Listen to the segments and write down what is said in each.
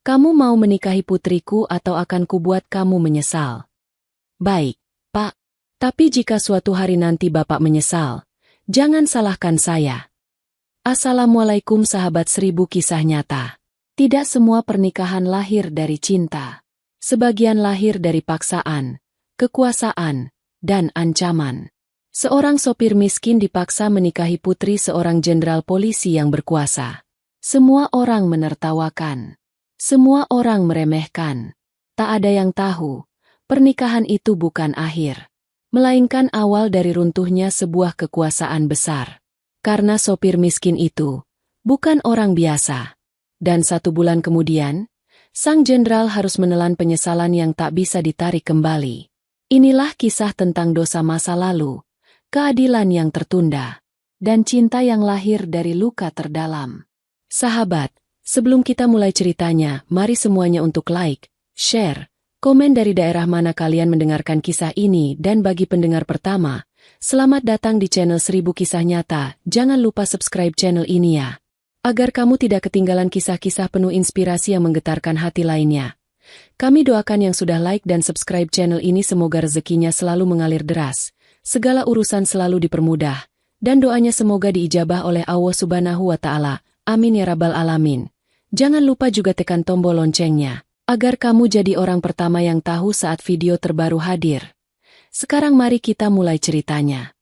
Kamu mau menikahi putriku atau akan kubuat kamu menyesal? Baik, Pak. Tapi jika suatu hari nanti Bapak menyesal, jangan salahkan saya. Assalamualaikum sahabat 1000 kisah nyata. Tidak semua pernikahan lahir dari cinta. Sebagian lahir dari paksaan, kekuasaan, dan ancaman. Seorang sopir miskin dipaksa menikahi putri seorang jenderal polisi yang berkuasa. Semua orang menertawakan. Semua orang meremehkan. Tak ada yang tahu, pernikahan itu bukan akhir, melainkan awal dari runtuhnya sebuah kekuasaan besar. Karena sopir miskin itu bukan orang biasa. Dan 1 bulan kemudian, sang jenderal harus menelan penyesalan yang tak bisa ditarik kembali. Inilah kisah tentang dosa masa lalu, keadilan yang tertunda, dan cinta yang lahir dari luka terdalam. Sahabat, sebelum kita mulai ceritanya, mari semuanya untuk like, share, komen dari daerah mana kalian mendengarkan kisah ini, dan bagi pendengar pertama, selamat datang di channel 1000 Kisah Nyata. Jangan lupa subscribe channel ini ya, agar kamu tidak ketinggalan kisah-kisah penuh inspirasi yang menggetarkan hati lainnya. Kami doakan yang sudah like dan subscribe channel ini semoga rezekinya selalu mengalir deras, segala urusan selalu dipermudah, dan doanya semoga diijabah oleh Allah Subhanahu wa Ta'ala. Amin ya Rabbal Alamin. Jangan lupa juga tekan tombol loncengnya, agar kamu jadi orang pertama yang tahu saat video terbaru hadir. Sekarang mari kita mulai ceritanya.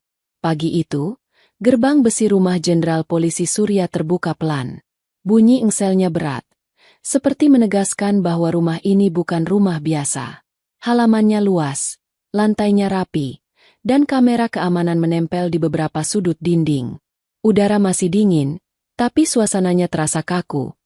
Pagi itu, gerbang besi rumah Jenderal Polisi Surya terbuka pelan. Bunyi engselnya berat, seperti menegaskan bahwa rumah ini bukan rumah biasa. Halamannya luas, lantainya rapi, dan kamera keamanan menempel di beberapa sudut dinding. Udara masih dingin, tapi suasananya terasa kaku,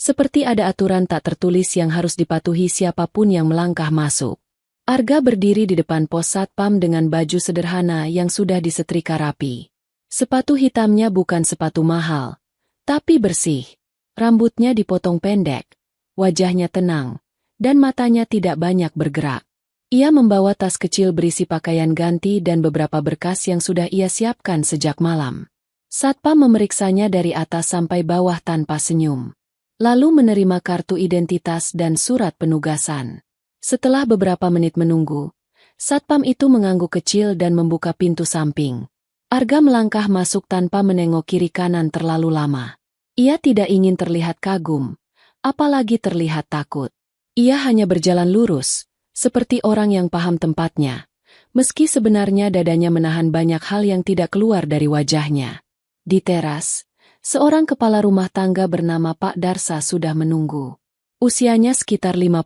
seperti ada aturan tak tertulis yang harus dipatuhi siapapun yang melangkah masuk. Arga berdiri di depan pos satpam dengan baju sederhana yang sudah disetrika rapi. Sepatu hitamnya bukan sepatu mahal, tapi bersih. Rambutnya dipotong pendek, wajahnya tenang, dan matanya tidak banyak bergerak. Ia membawa tas kecil berisi pakaian ganti dan beberapa berkas yang sudah ia siapkan sejak malam. Satpam memeriksanya dari atas sampai bawah tanpa senyum. Lalu menerima kartu identitas dan surat penugasan. Setelah beberapa menit menunggu, satpam itu mengangguk kecil dan membuka pintu samping. Arga melangkah masuk tanpa menengok kiri kanan terlalu lama. Ia tidak ingin terlihat kagum, apalagi terlihat takut. Ia hanya berjalan lurus, seperti orang yang paham tempatnya, meski sebenarnya dadanya menahan banyak hal yang tidak keluar dari wajahnya. Di teras, seorang kepala rumah tangga bernama Pak Darsa sudah menunggu. Usianya sekitar 50.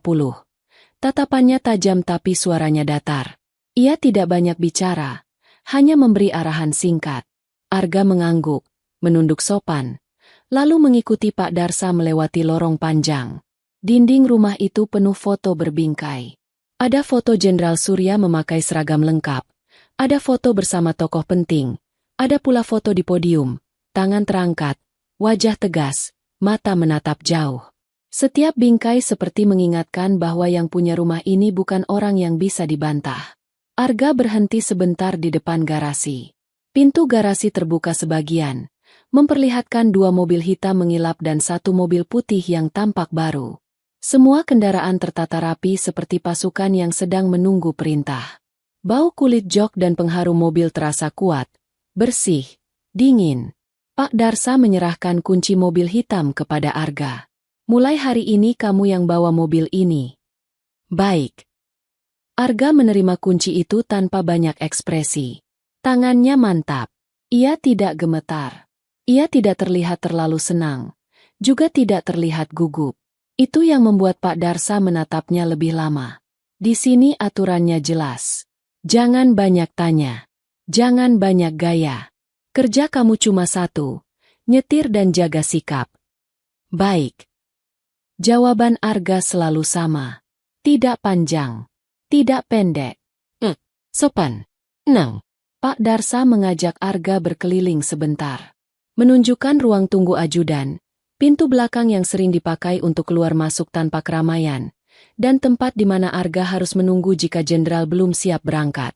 Tatapannya tajam tapi suaranya datar. Ia tidak banyak bicara, hanya memberi arahan singkat. Arga mengangguk, menunduk sopan, lalu mengikuti Pak Darsa melewati lorong panjang. Dinding rumah itu penuh foto berbingkai. Ada foto Jenderal Surya memakai seragam lengkap, ada foto bersama tokoh penting, ada pula foto di podium, tangan terangkat, wajah tegas, mata menatap jauh. Setiap bingkai seperti mengingatkan bahwa yang punya rumah ini bukan orang yang bisa dibantah. Arga berhenti sebentar di depan garasi. Pintu garasi terbuka sebagian, memperlihatkan 2 mobil hitam mengilap dan 1 mobil putih yang tampak baru. Semua kendaraan tertata rapi seperti pasukan yang sedang menunggu perintah. Bau kulit jok dan pengharum mobil terasa kuat, bersih, dingin. Pak Darsa menyerahkan kunci mobil hitam kepada Arga. Mulai hari ini kamu yang bawa mobil ini. Baik. Arga menerima kunci itu tanpa banyak ekspresi. Tangannya mantap. Ia tidak gemetar. Ia tidak terlihat terlalu senang. Juga tidak terlihat gugup. Itu yang membuat Pak Darsa menatapnya lebih lama. Di sini aturannya jelas. Jangan banyak tanya. Jangan banyak gaya. Kerja kamu cuma satu, nyetir dan jaga sikap. Baik. Jawaban Arga selalu sama. Tidak panjang. Tidak pendek. Sopan. Nang. Pak Darsa mengajak Arga berkeliling sebentar. Menunjukkan ruang tunggu ajudan, pintu belakang yang sering dipakai untuk keluar masuk tanpa keramaian, dan tempat di mana Arga harus menunggu jika jenderal belum siap berangkat.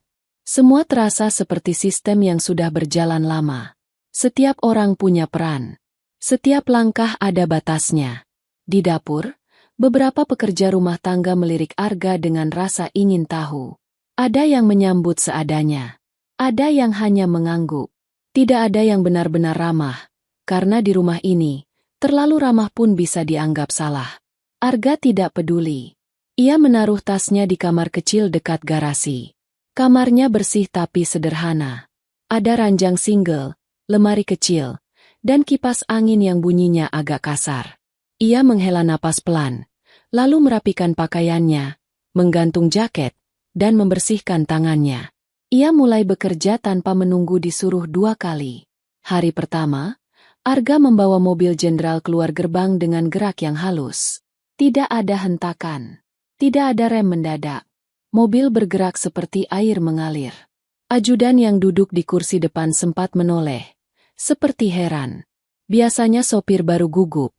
Semua terasa seperti sistem yang sudah berjalan lama. Setiap orang punya peran. Setiap langkah ada batasnya. Di dapur, Beberapa pekerja rumah tangga melirik Arga dengan rasa ingin tahu. Ada yang menyambut seadanya. Ada yang hanya mengangguk. Tidak ada yang benar-benar ramah, karena di rumah ini, terlalu ramah pun bisa dianggap salah. Arga tidak peduli. Ia menaruh tasnya di kamar kecil dekat garasi. Kamarnya bersih tapi sederhana. Ada ranjang single, lemari kecil, dan kipas angin yang bunyinya agak kasar. Ia menghela napas pelan, lalu merapikan pakaiannya, menggantung jaket, dan membersihkan tangannya. Ia mulai bekerja tanpa menunggu disuruh 2 kali. Hari pertama, Arga membawa mobil jenderal keluar gerbang dengan gerak yang halus. Tidak ada hentakan. Tidak ada rem mendadak. Mobil bergerak seperti air mengalir. Ajudan yang duduk di kursi depan sempat menoleh, seperti heran. Biasanya sopir baru gugup,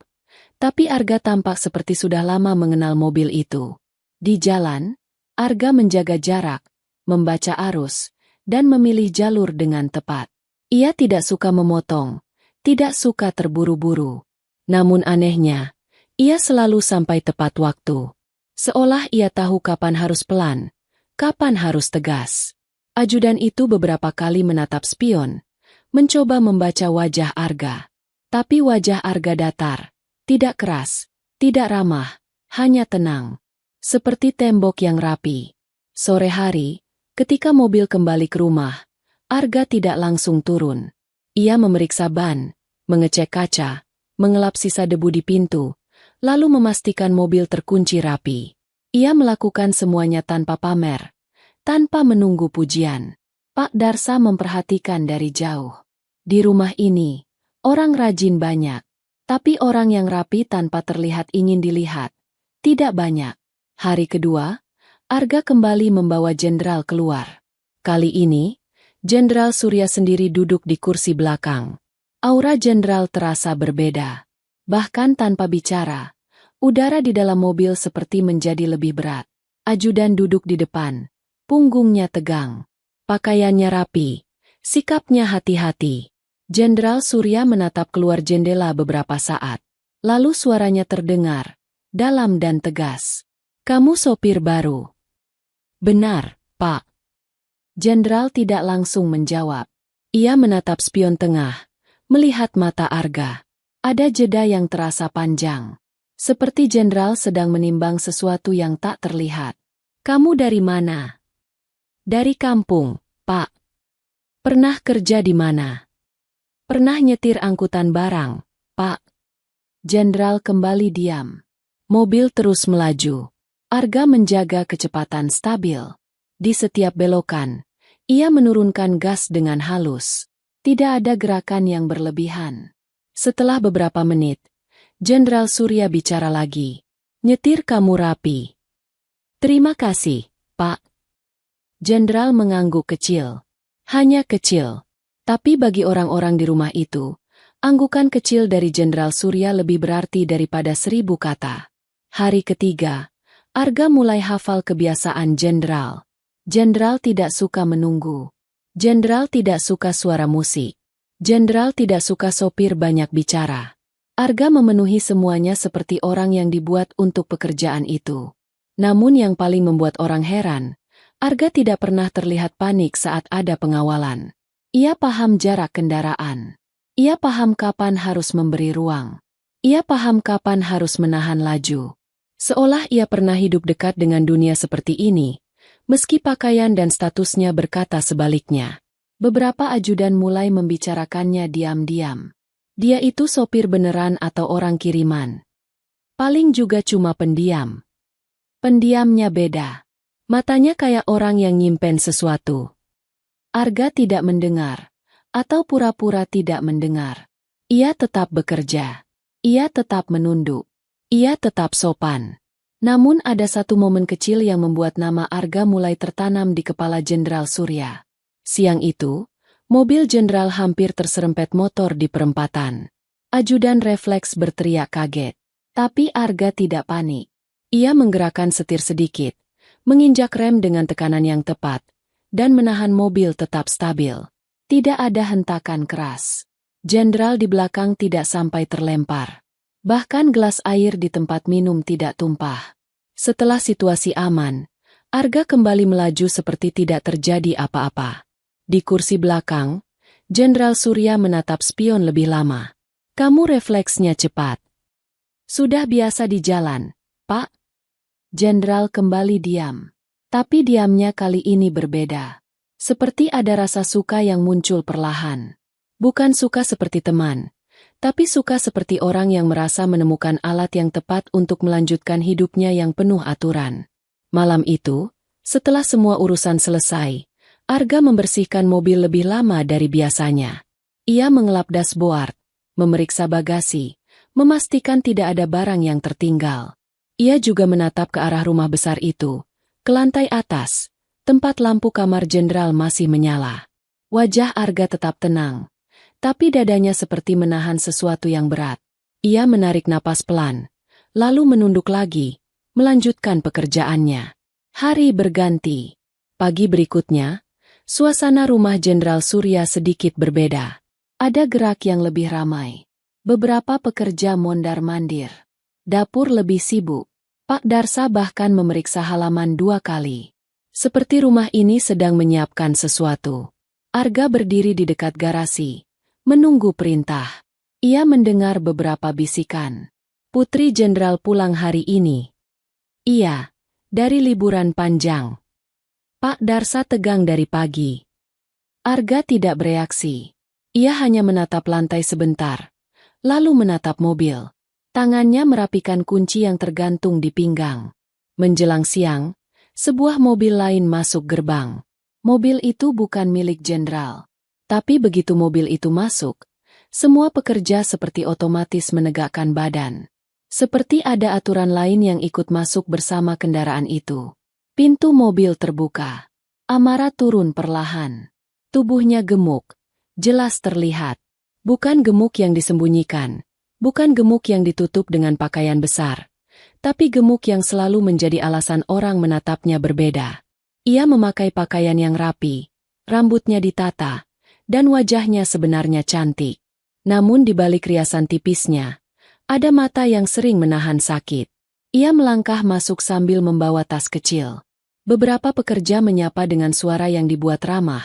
tapi Arga tampak seperti sudah lama mengenal mobil itu. Di jalan, Arga menjaga jarak, membaca arus, dan memilih jalur dengan tepat. Ia tidak suka memotong, tidak suka terburu-buru. Namun anehnya, ia selalu sampai tepat waktu. Seolah ia tahu kapan harus pelan, kapan harus tegas. Ajudan itu beberapa kali menatap spion, mencoba membaca wajah Arga. Tapi wajah Arga datar, tidak keras, tidak ramah, hanya tenang. Seperti tembok yang rapi. Sore hari, ketika mobil kembali ke rumah, Arga tidak langsung turun. Ia memeriksa ban, mengecek kaca, mengelap sisa debu di pintu, lalu memastikan mobil terkunci rapi. Ia melakukan semuanya tanpa pamer, tanpa menunggu pujian. Pak Darsa memperhatikan dari jauh. Di rumah ini, orang rajin banyak. Tapi orang yang rapi tanpa terlihat ingin dilihat, tidak banyak. Hari kedua, Arga kembali membawa jenderal keluar. Kali ini, Jenderal Surya sendiri duduk di kursi belakang. Aura jenderal terasa berbeda. Bahkan tanpa bicara, udara di dalam mobil seperti menjadi lebih berat. Ajudan duduk di depan, punggungnya tegang. Pakaiannya rapi, sikapnya hati-hati. Jenderal Surya menatap keluar jendela beberapa saat. Lalu suaranya terdengar, dalam dan tegas. Kamu sopir baru. Benar, Pak. Jenderal tidak langsung menjawab. Ia menatap spion tengah, melihat mata Arga. Ada jeda yang terasa panjang. Seperti jenderal sedang menimbang sesuatu yang tak terlihat. Kamu dari mana? Dari kampung, Pak. Pernah kerja di mana? Pernah nyetir angkutan barang, Pak. Jenderal kembali diam. Mobil terus melaju. Arga menjaga kecepatan stabil. Di setiap belokan, ia menurunkan gas dengan halus. Tidak ada gerakan yang berlebihan. Setelah beberapa menit, Jenderal Surya bicara lagi. Nyetir kamu rapi. Terima kasih, Pak. Jenderal mengangguk kecil. Hanya kecil. Tapi bagi orang-orang di rumah itu, anggukan kecil dari Jenderal Surya lebih berarti daripada 1000 kata. Hari ketiga, Arga mulai hafal kebiasaan jenderal. Jenderal tidak suka menunggu. Jenderal tidak suka suara musik. Jenderal tidak suka sopir banyak bicara. Arga memenuhi semuanya seperti orang yang dibuat untuk pekerjaan itu. Namun yang paling membuat orang heran, Arga tidak pernah terlihat panik saat ada pengawalan. Ia paham jarak kendaraan. Ia paham kapan harus memberi ruang. Ia paham kapan harus menahan laju. Seolah ia pernah hidup dekat dengan dunia seperti ini, meski pakaian dan statusnya berkata sebaliknya. Beberapa ajudan mulai membicarakannya diam-diam. Dia itu sopir beneran atau orang kiriman? Paling juga cuma pendiam. Pendiamnya beda. Matanya kayak orang yang nyimpen sesuatu. Arga tidak mendengar, atau pura-pura tidak mendengar. Ia tetap bekerja. Ia tetap menunduk. Ia tetap sopan. Namun ada satu momen kecil yang membuat nama Arga mulai tertanam di kepala Jenderal Surya. Siang itu, mobil jenderal hampir terserempet motor di perempatan. Ajudan refleks berteriak kaget. Tapi Arga tidak panik. Ia menggerakkan setir sedikit, menginjak rem dengan tekanan yang tepat, dan menahan mobil tetap stabil. Tidak ada hentakan keras. Jenderal di belakang tidak sampai terlempar. Bahkan gelas air di tempat minum tidak tumpah. Setelah situasi aman, Arga kembali melaju seperti tidak terjadi apa-apa. Di kursi belakang, Jenderal Surya menatap spion lebih lama. Kamu refleksnya cepat. Sudah biasa di jalan, Pak. Jenderal kembali diam. Tapi diamnya kali ini berbeda. Seperti ada rasa suka yang muncul perlahan. Bukan suka seperti teman, tapi suka seperti orang yang merasa menemukan alat yang tepat untuk melanjutkan hidupnya yang penuh aturan. Malam itu, setelah semua urusan selesai, Arga membersihkan mobil lebih lama dari biasanya. Ia mengelap dashboard, memeriksa bagasi, memastikan tidak ada barang yang tertinggal. Ia juga menatap ke arah rumah besar itu, ke lantai atas, tempat lampu kamar jenderal masih menyala. Wajah Arga tetap tenang, tapi dadanya seperti menahan sesuatu yang berat. Ia menarik napas pelan, lalu menunduk lagi, melanjutkan pekerjaannya. Hari berganti. Pagi berikutnya, suasana rumah Jenderal Surya sedikit berbeda. Ada gerak yang lebih ramai. Beberapa pekerja mondar-mandir. Dapur lebih sibuk. Pak Darsa bahkan memeriksa halaman 2 kali. Seperti rumah ini sedang menyiapkan sesuatu. Arga berdiri di dekat garasi, menunggu perintah. Ia mendengar beberapa bisikan. Putri Jenderal pulang hari ini. Iya, dari liburan panjang. Pak Darsa tegang dari pagi. Arga tidak bereaksi. Ia hanya menatap lantai sebentar, lalu menatap mobil. Tangannya merapikan kunci yang tergantung di pinggang. Menjelang siang, sebuah mobil lain masuk gerbang. Mobil itu bukan milik jenderal. Tapi begitu mobil itu masuk, semua pekerja seperti otomatis menegakkan badan. Seperti ada aturan lain yang ikut masuk bersama kendaraan itu. Pintu mobil terbuka. Amara turun perlahan. Tubuhnya gemuk, jelas terlihat. Bukan gemuk yang disembunyikan, bukan gemuk yang ditutup dengan pakaian besar, tapi gemuk yang selalu menjadi alasan orang menatapnya berbeda. Ia memakai pakaian yang rapi, rambutnya ditata, dan wajahnya sebenarnya cantik. Namun di balik riasan tipisnya, ada mata yang sering menahan sakit. Ia melangkah masuk sambil membawa tas kecil. Beberapa pekerja menyapa dengan suara yang dibuat ramah,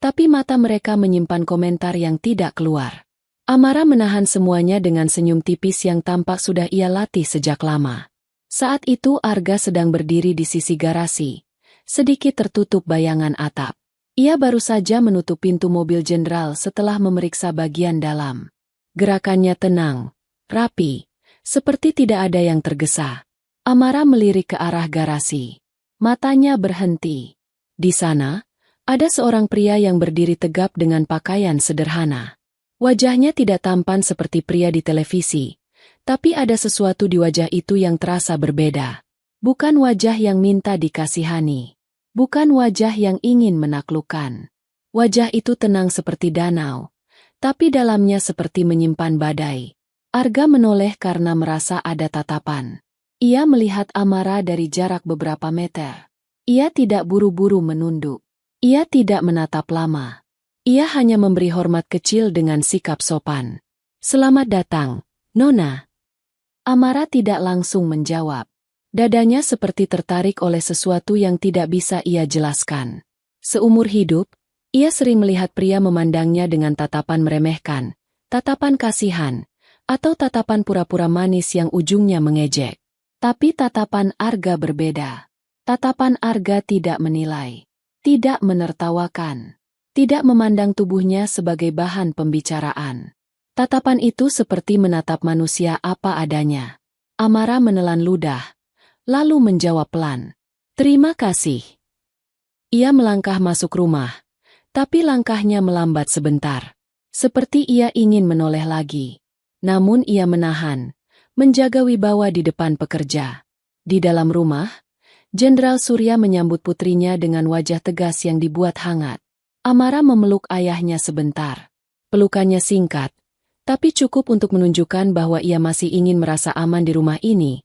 tapi mata mereka menyimpan komentar yang tidak keluar. Amara menahan semuanya dengan senyum tipis yang tampak sudah ia latih sejak lama. Saat itu Arga sedang berdiri di sisi garasi, sedikit tertutup bayangan atap. Ia baru saja menutup pintu mobil jenderal setelah memeriksa bagian dalam. Gerakannya tenang, rapi, seperti tidak ada yang tergesa. Amara melirik ke arah garasi. Matanya berhenti. Di sana, ada seorang pria yang berdiri tegap dengan pakaian sederhana. Wajahnya tidak tampan seperti pria di televisi, tapi ada sesuatu di wajah itu yang terasa berbeda. Bukan wajah yang minta dikasihani. Bukan wajah yang ingin menaklukkan. Wajah itu tenang seperti danau, tapi dalamnya seperti menyimpan badai. Arga menoleh karena merasa ada tatapan. Ia melihat Amara dari jarak beberapa meter. Ia tidak buru-buru menunduk. Ia tidak menatap lama. Ia hanya memberi hormat kecil dengan sikap sopan. Selamat datang, Nona. Amara tidak langsung menjawab. Dadanya seperti tertarik oleh sesuatu yang tidak bisa ia jelaskan. Seumur hidup, ia sering melihat pria memandangnya dengan tatapan meremehkan, tatapan kasihan, atau tatapan pura-pura manis yang ujungnya mengejek. Tapi tatapan Arga berbeda. Tatapan Arga tidak menilai, tidak menertawakan, tidak memandang tubuhnya sebagai bahan pembicaraan. Tatapan itu seperti menatap manusia apa adanya. Amara menelan ludah, lalu menjawab pelan, "Terima kasih." Ia melangkah masuk rumah, tapi langkahnya melambat sebentar. Seperti ia ingin menoleh lagi. Namun ia menahan, menjaga wibawa di depan pekerja. Di dalam rumah, Jenderal Surya menyambut putrinya dengan wajah tegas yang dibuat hangat. Amara memeluk ayahnya sebentar. Pelukannya singkat, tapi cukup untuk menunjukkan bahwa ia masih ingin merasa aman di rumah ini,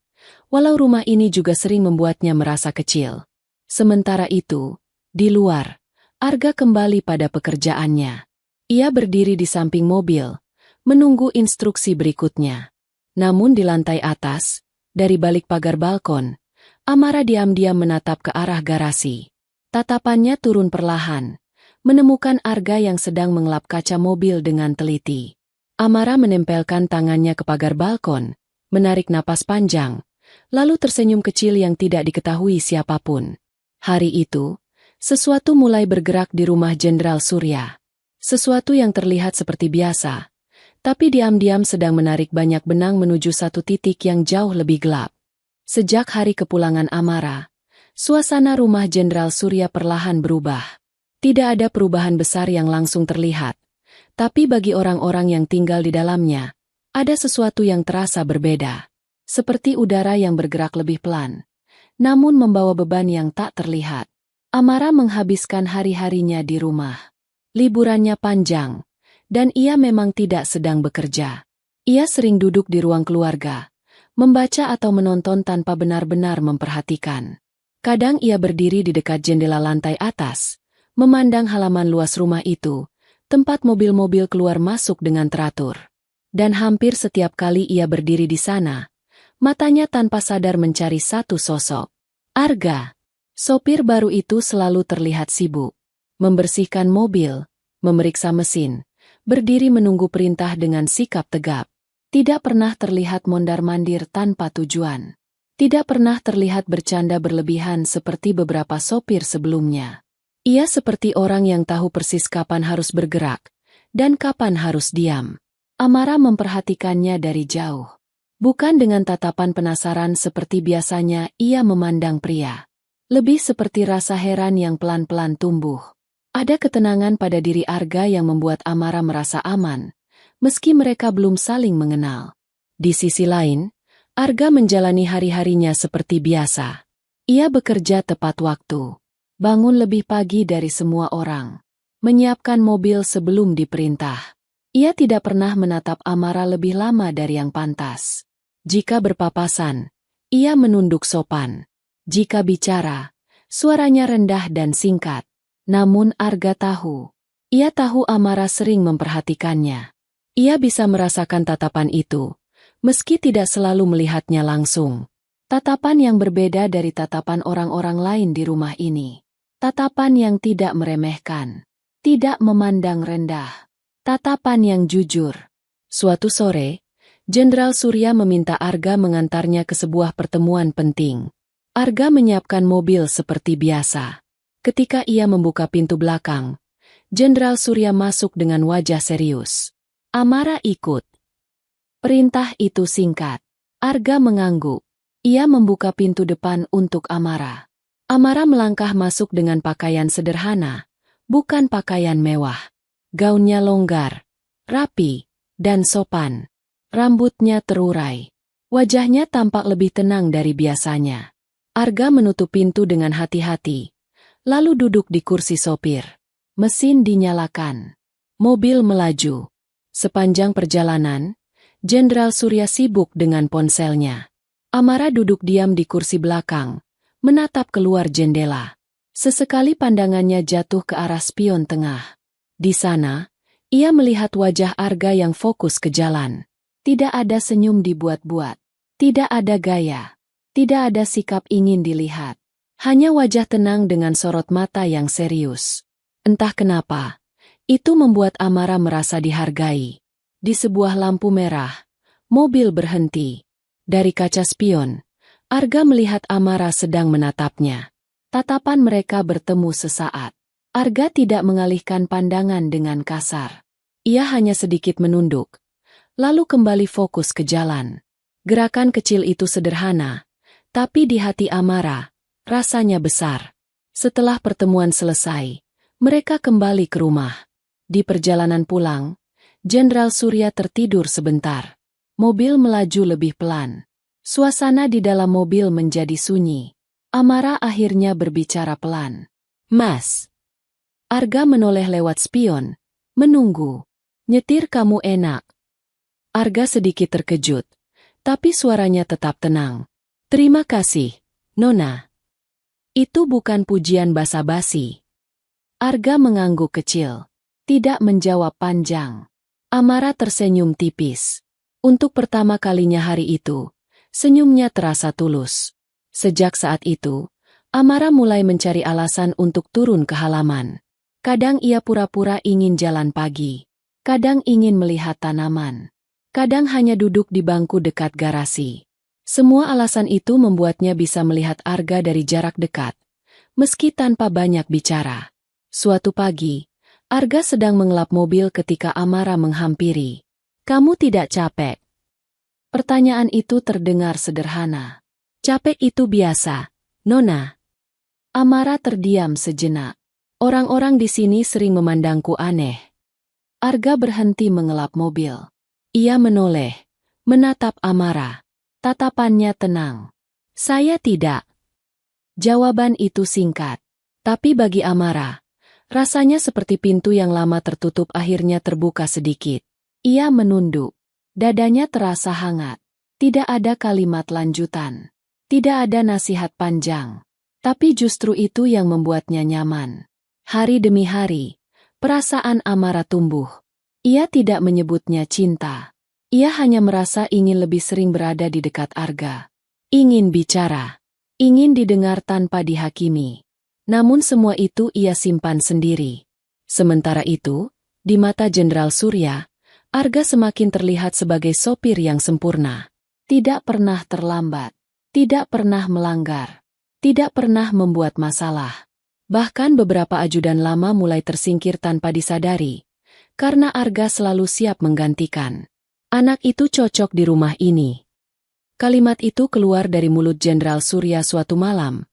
walau rumah ini juga sering membuatnya merasa kecil. Sementara itu, di luar, Arga kembali pada pekerjaannya. Ia berdiri di samping mobil, menunggu instruksi berikutnya. Namun di lantai atas, dari balik pagar balkon, Amara diam-diam menatap ke arah garasi. Tatapannya turun perlahan, menemukan Arga yang sedang mengelap kaca mobil dengan teliti. Amara menempelkan tangannya ke pagar balkon, menarik napas panjang, lalu tersenyum kecil yang tidak diketahui siapapun. Hari itu, sesuatu mulai bergerak di rumah Jenderal Surya. Sesuatu yang terlihat seperti biasa, tapi diam-diam sedang menarik banyak benang menuju satu titik yang jauh lebih gelap. Sejak hari kepulangan Amara, suasana rumah Jenderal Surya perlahan berubah. Tidak ada perubahan besar yang langsung terlihat, tapi bagi orang-orang yang tinggal di dalamnya, ada sesuatu yang terasa berbeda. Seperti udara yang bergerak lebih pelan, namun membawa beban yang tak terlihat. Amara menghabiskan hari-harinya di rumah. Liburannya panjang, dan ia memang tidak sedang bekerja. Ia sering duduk di ruang keluarga, membaca atau menonton tanpa benar-benar memperhatikan. Kadang ia berdiri di dekat jendela lantai atas, memandang halaman luas rumah itu, tempat mobil-mobil keluar masuk dengan teratur. Dan hampir setiap kali ia berdiri di sana, matanya tanpa sadar mencari satu sosok. Arga. Sopir baru itu selalu terlihat sibuk, membersihkan mobil, memeriksa mesin, berdiri menunggu perintah dengan sikap tegap. Tidak pernah terlihat mondar-mandir tanpa tujuan. Tidak pernah terlihat bercanda berlebihan seperti beberapa sopir sebelumnya. Ia seperti orang yang tahu persis kapan harus bergerak, dan kapan harus diam. Amara memperhatikannya dari jauh. Bukan dengan tatapan penasaran seperti biasanya ia memandang pria. Lebih seperti rasa heran yang pelan-pelan tumbuh. Ada ketenangan pada diri Arga yang membuat Amara merasa aman, meski mereka belum saling mengenal. Di sisi lain, Arga menjalani hari-harinya seperti biasa. Ia bekerja tepat waktu, bangun lebih pagi dari semua orang, menyiapkan mobil sebelum diperintah. Ia tidak pernah menatap Amara lebih lama dari yang pantas. Jika berpapasan, ia menunduk sopan. Jika bicara, suaranya rendah dan singkat. Namun Arga tahu. Ia tahu Amara sering memperhatikannya. Ia bisa merasakan tatapan itu, meski tidak selalu melihatnya langsung. Tatapan yang berbeda dari tatapan orang-orang lain di rumah ini. Tatapan yang tidak meremehkan. Tidak memandang rendah. Tatapan yang jujur. Suatu sore, Jenderal Surya meminta Arga mengantarnya ke sebuah pertemuan penting. Arga menyiapkan mobil seperti biasa. Ketika ia membuka pintu belakang, Jenderal Surya masuk dengan wajah serius. Amara ikut. Perintah itu singkat. Arga mengangguk. Ia membuka pintu depan untuk Amara. Amara melangkah masuk dengan pakaian sederhana, bukan pakaian mewah. Gaunnya longgar, rapi, dan sopan. Rambutnya terurai. Wajahnya tampak lebih tenang dari biasanya. Arga menutup pintu dengan hati-hati, lalu duduk di kursi sopir. Mesin dinyalakan. Mobil melaju. Sepanjang perjalanan, Jenderal Surya sibuk dengan ponselnya. Amara duduk diam di kursi belakang, menatap keluar jendela. Sesekali pandangannya jatuh ke arah spion tengah. Di sana, ia melihat wajah Arga yang fokus ke jalan. Tidak ada senyum dibuat-buat. Tidak ada gaya. Tidak ada sikap ingin dilihat. Hanya wajah tenang dengan sorot mata yang serius. Entah kenapa, itu membuat Amara merasa dihargai. Di sebuah lampu merah, mobil berhenti. Dari kaca spion, Arga melihat Amara sedang menatapnya. Tatapan mereka bertemu sesaat. Arga tidak mengalihkan pandangan dengan kasar. Ia hanya sedikit menunduk, lalu kembali fokus ke jalan. Gerakan kecil itu sederhana, tapi di hati Amara, rasanya besar. Setelah pertemuan selesai, mereka kembali ke rumah. Di perjalanan pulang, Jenderal Surya tertidur sebentar. Mobil melaju lebih pelan. Suasana di dalam mobil menjadi sunyi. Amara akhirnya berbicara pelan. "Mas." Arga menoleh lewat spion, menunggu. "Nyetir kamu enak." Arga sedikit terkejut, tapi suaranya tetap tenang. "Terima kasih, Nona." Itu bukan pujian basa-basi. Arga mengangguk kecil, tidak menjawab panjang. Amara tersenyum tipis. Untuk pertama kalinya hari itu, senyumnya terasa tulus. Sejak saat itu, Amara mulai mencari alasan untuk turun ke halaman. Kadang ia pura-pura ingin jalan pagi. Kadang ingin melihat tanaman. Kadang hanya duduk di bangku dekat garasi. Semua alasan itu membuatnya bisa melihat Arga dari jarak dekat, meski tanpa banyak bicara. Suatu pagi, Arga sedang mengelap mobil ketika Amara menghampiri. "Kamu tidak capek?" Pertanyaan itu terdengar sederhana. "Capek itu biasa, Nona." Amara terdiam sejenak. Orang-orang di sini sering memandangku aneh. Arga berhenti mengelap mobil. Ia menoleh, menatap Amara. Tatapannya tenang. "Saya tidak." Jawaban itu singkat. Tapi bagi Amara, rasanya seperti pintu yang lama tertutup akhirnya terbuka sedikit. Ia menunduk. Dadanya terasa hangat. Tidak ada kalimat lanjutan. Tidak ada nasihat panjang. Tapi justru itu yang membuatnya nyaman. Hari demi hari, perasaan Amara tumbuh. Ia tidak menyebutnya cinta. Ia hanya merasa ingin lebih sering berada di dekat Arga. Ingin bicara. Ingin didengar tanpa dihakimi. Namun semua itu ia simpan sendiri. Sementara itu, di mata Jenderal Surya, Arga semakin terlihat sebagai sopir yang sempurna. Tidak pernah terlambat. Tidak pernah melanggar. Tidak pernah membuat masalah. Bahkan beberapa ajudan lama mulai tersingkir tanpa disadari, karena Arga selalu siap menggantikan. "Anak itu cocok di rumah ini." Kalimat itu keluar dari mulut Jenderal Surya suatu malam,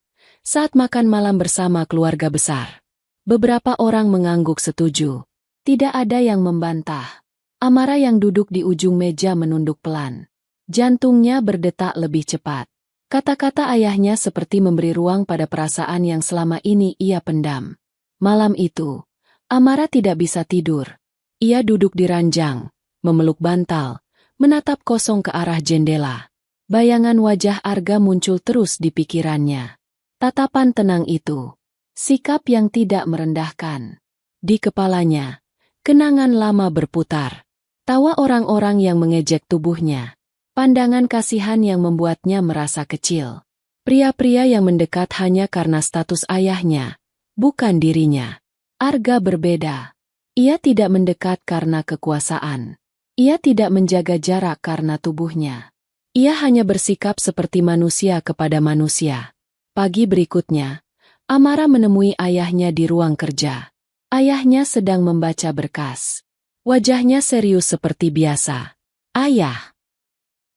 saat makan malam bersama keluarga besar. Beberapa orang mengangguk setuju. Tidak ada yang membantah. Amara yang duduk di ujung meja menunduk pelan. Jantungnya berdetak lebih cepat. Kata-kata ayahnya seperti memberi ruang pada perasaan yang selama ini ia pendam. Malam itu, Amara tidak bisa tidur. Ia duduk di ranjang, memeluk bantal, menatap kosong ke arah jendela. Bayangan wajah Arga muncul terus di pikirannya. Tatapan tenang itu, sikap yang tidak merendahkan. Di kepalanya, kenangan lama berputar. Tawa orang-orang yang mengejek tubuhnya. Pandangan kasihan yang membuatnya merasa kecil. Pria-pria yang mendekat hanya karena status ayahnya, bukan dirinya. Arga berbeda. Ia tidak mendekat karena kekuasaan. Ia tidak menjaga jarak karena tubuhnya. Ia hanya bersikap seperti manusia kepada manusia. Pagi berikutnya, Amara menemui ayahnya di ruang kerja. Ayahnya sedang membaca berkas. Wajahnya serius seperti biasa. "Ayah."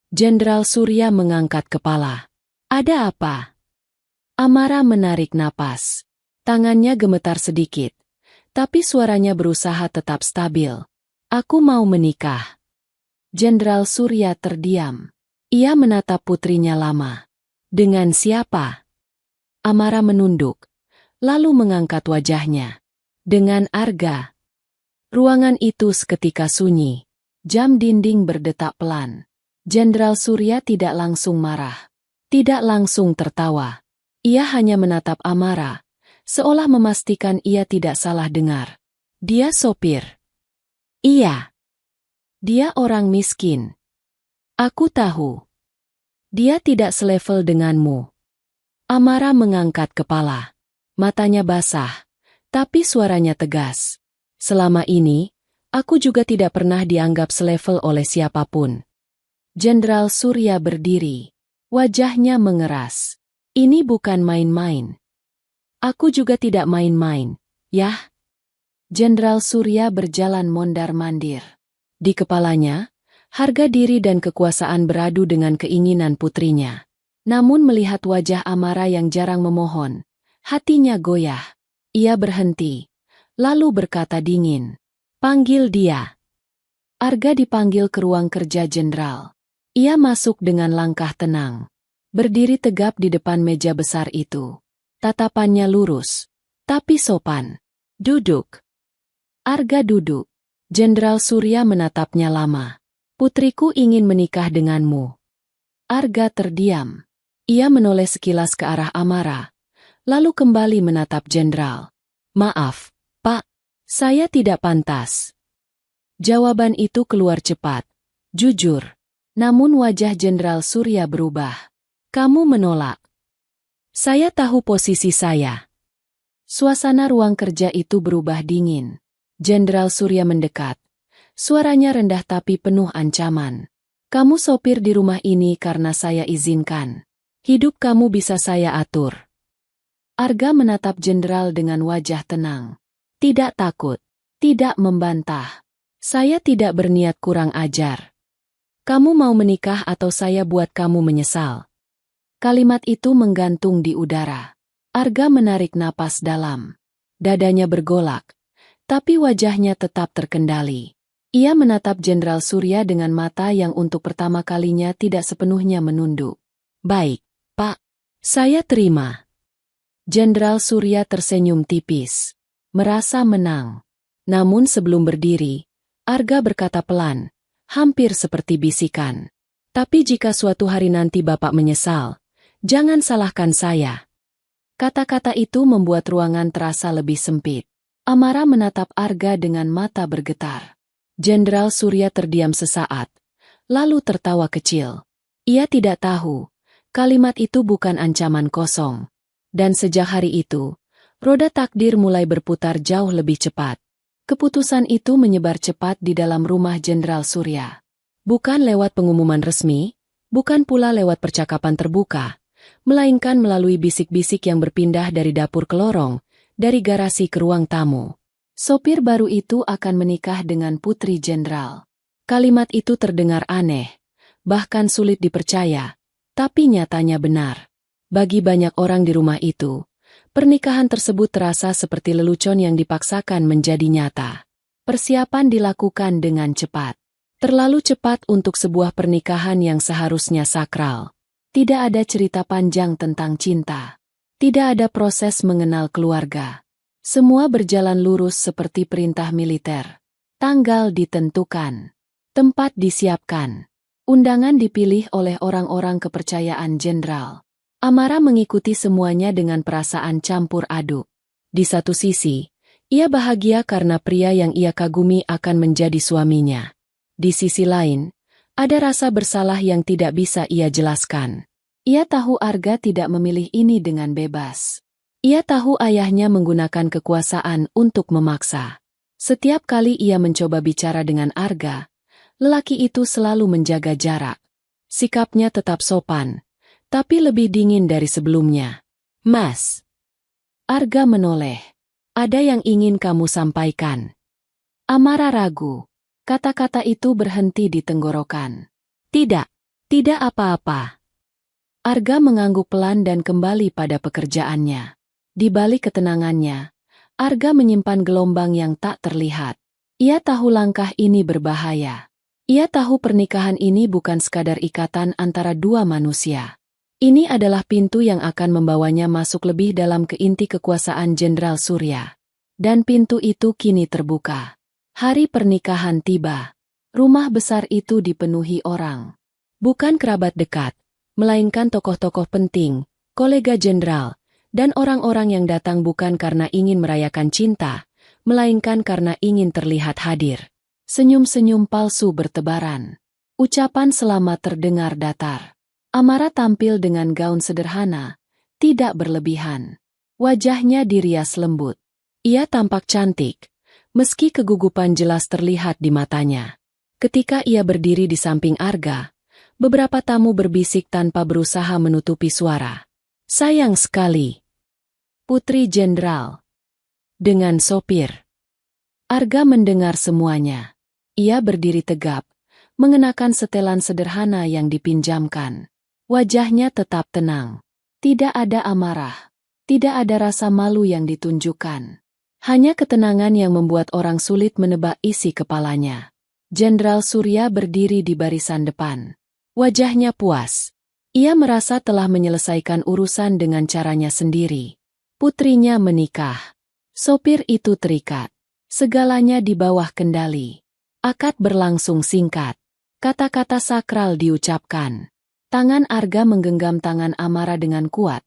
Jenderal Surya mengangkat kepala. "Ada apa?" Amara menarik napas. Tangannya gemetar sedikit, tapi suaranya berusaha tetap stabil. "Aku mau menikah." Jenderal Surya terdiam. Ia menatap putrinya lama. "Dengan siapa?" Amara menunduk, lalu mengangkat wajahnya. "Dengan Arga." Ruangan itu seketika sunyi. Jam dinding berdetak pelan. Jenderal Surya tidak langsung marah. Tidak langsung tertawa. Ia hanya menatap Amara, seolah memastikan ia tidak salah dengar. "Dia sopir." "Iya." "Dia orang miskin." "Aku tahu." "Dia tidak selevel denganmu." Amara mengangkat kepala. Matanya basah, tapi suaranya tegas. "Selama ini, aku juga tidak pernah dianggap selevel oleh siapapun." Jenderal Surya berdiri. Wajahnya mengeras. "Ini bukan main-main." "Aku juga tidak main-main, yah." Jenderal Surya berjalan mondar-mandir. Di kepalanya, harga diri dan kekuasaan beradu dengan keinginan putrinya. Namun melihat wajah Amara yang jarang memohon, hatinya goyah. Ia berhenti, lalu berkata dingin, "Panggil dia." Arga dipanggil ke ruang kerja jenderal. Ia masuk dengan langkah tenang. Berdiri tegap di depan meja besar itu. Tatapannya lurus, tapi sopan. "Duduk." Arga duduk. Jenderal Surya menatapnya lama. "Putriku ingin menikah denganmu." Arga terdiam. Ia menoleh sekilas ke arah Amara, lalu kembali menatap jenderal. "Maaf, Pak, saya tidak pantas." Jawaban itu keluar cepat, jujur. Namun wajah Jenderal Surya berubah. Kamu menolak. Saya tahu posisi saya. Suasana ruang kerja itu berubah dingin. Jenderal Surya mendekat. Suaranya rendah tapi penuh ancaman. Kamu sopir di rumah ini karena saya izinkan. Hidup kamu bisa saya atur. Arga menatap jenderal dengan wajah tenang. Tidak takut. Tidak membantah. Saya tidak berniat kurang ajar. Kamu mau menikah atau saya buat kamu menyesal? Kalimat itu menggantung di udara. Arga menarik napas dalam. Dadanya bergolak. Tapi wajahnya tetap terkendali. Ia menatap Jenderal Surya dengan mata yang untuk pertama kalinya tidak sepenuhnya menunduk. Baik, Pak. Saya terima. Jenderal Surya tersenyum tipis. Merasa menang. Namun sebelum berdiri, Arga berkata pelan, hampir seperti bisikan. Tapi jika suatu hari nanti Bapak menyesal, jangan salahkan saya. Kata-kata itu membuat ruangan terasa lebih sempit. Amara menatap Arga dengan mata bergetar. Jenderal Surya terdiam sesaat, lalu tertawa kecil. Ia tidak tahu, kalimat itu bukan ancaman kosong. Dan sejak hari itu, roda takdir mulai berputar jauh lebih cepat. Keputusan itu menyebar cepat di dalam rumah Jenderal Surya. Bukan lewat pengumuman resmi, bukan pula lewat percakapan terbuka, melainkan melalui bisik-bisik yang berpindah dari dapur ke lorong, dari garasi ke ruang tamu. Sopir baru itu akan menikah dengan putri jenderal. Kalimat itu terdengar aneh, bahkan sulit dipercaya, tapi nyatanya benar. Bagi banyak orang di rumah itu, pernikahan tersebut terasa seperti lelucon yang dipaksakan menjadi nyata. Persiapan dilakukan dengan cepat. Terlalu cepat untuk sebuah pernikahan yang seharusnya sakral. Tidak ada cerita panjang tentang cinta. Tidak ada proses mengenal keluarga. Semua berjalan lurus seperti perintah militer. Tanggal ditentukan. Tempat disiapkan. Undangan dipilih oleh orang-orang kepercayaan jenderal. Amara mengikuti semuanya dengan perasaan campur aduk. Di satu sisi, ia bahagia karena pria yang ia kagumi akan menjadi suaminya. Di sisi lain, ada rasa bersalah yang tidak bisa ia jelaskan. Ia tahu Arga tidak memilih ini dengan bebas. Ia tahu ayahnya menggunakan kekuasaan untuk memaksa. Setiap kali ia mencoba bicara dengan Arga, lelaki itu selalu menjaga jarak. Sikapnya tetap sopan, tapi lebih dingin dari sebelumnya. Mas. Arga menoleh. Ada yang ingin kamu sampaikan. Amara ragu. Kata-kata itu berhenti di tenggorokan. Tidak. Tidak apa-apa. Arga mengangguk pelan dan kembali pada pekerjaannya. Di balik ketenangannya, Arga menyimpan gelombang yang tak terlihat. Ia tahu langkah ini berbahaya. Ia tahu pernikahan ini bukan sekadar ikatan antara dua manusia. Ini adalah pintu yang akan membawanya masuk lebih dalam ke inti kekuasaan Jenderal Surya. Dan pintu itu kini terbuka. Hari pernikahan tiba. Rumah besar itu dipenuhi orang. Bukan kerabat dekat, melainkan tokoh-tokoh penting, kolega jenderal, dan orang-orang yang datang bukan karena ingin merayakan cinta, melainkan karena ingin terlihat hadir. Senyum-senyum palsu bertebaran. Ucapan selamat terdengar datar. Amara tampil dengan gaun sederhana, tidak berlebihan. Wajahnya dirias lembut. Ia tampak cantik, meski kegugupan jelas terlihat di matanya. Ketika ia berdiri di samping Arga, beberapa tamu berbisik tanpa berusaha menutupi suara. Sayang sekali. Putri Jenderal. Dengan sopir. Arga mendengar semuanya. Ia berdiri tegap, mengenakan setelan sederhana yang dipinjamkan. Wajahnya tetap tenang. Tidak ada amarah. Tidak ada rasa malu yang ditunjukkan. Hanya ketenangan yang membuat orang sulit menebak isi kepalanya. Jenderal Surya berdiri di barisan depan. Wajahnya puas. Ia merasa telah menyelesaikan urusan dengan caranya sendiri. Putrinya menikah. Sopir itu terikat. Segalanya di bawah kendali. Akad berlangsung singkat. Kata-kata sakral diucapkan. Tangan Arga menggenggam tangan Amara dengan kuat,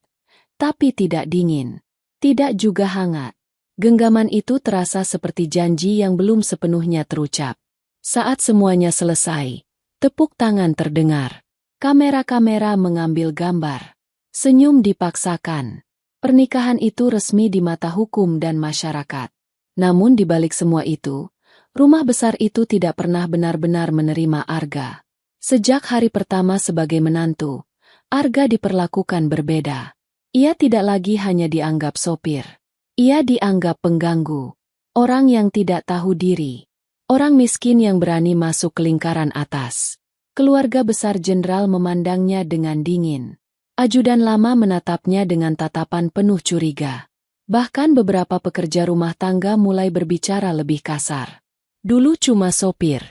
tapi tidak dingin, tidak juga hangat. Genggaman itu terasa seperti janji yang belum sepenuhnya terucap. Saat semuanya selesai, Tepuk tangan terdengar. Kamera-kamera mengambil gambar. Senyum dipaksakan. Pernikahan itu resmi di mata hukum dan masyarakat. Namun di balik semua itu, rumah besar itu tidak pernah benar-benar menerima Arga. Sejak hari pertama sebagai menantu, Arga diperlakukan berbeda. Ia tidak lagi hanya dianggap sopir. Ia dianggap pengganggu. Orang yang tidak tahu diri. Orang miskin yang berani masuk ke lingkaran atas. Keluarga besar jenderal memandangnya dengan dingin. Ajudan lama menatapnya dengan tatapan penuh curiga. Bahkan beberapa pekerja rumah tangga mulai berbicara lebih kasar. Dulu cuma sopir.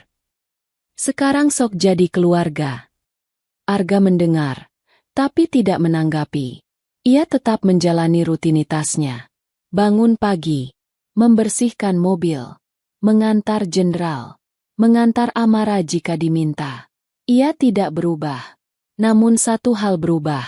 Sekarang sok jadi keluarga. Arga mendengar, tapi tidak menanggapi. Ia tetap menjalani rutinitasnya. Bangun pagi, membersihkan mobil, mengantar jenderal, mengantar Amara jika diminta. Ia tidak berubah. Namun satu hal berubah.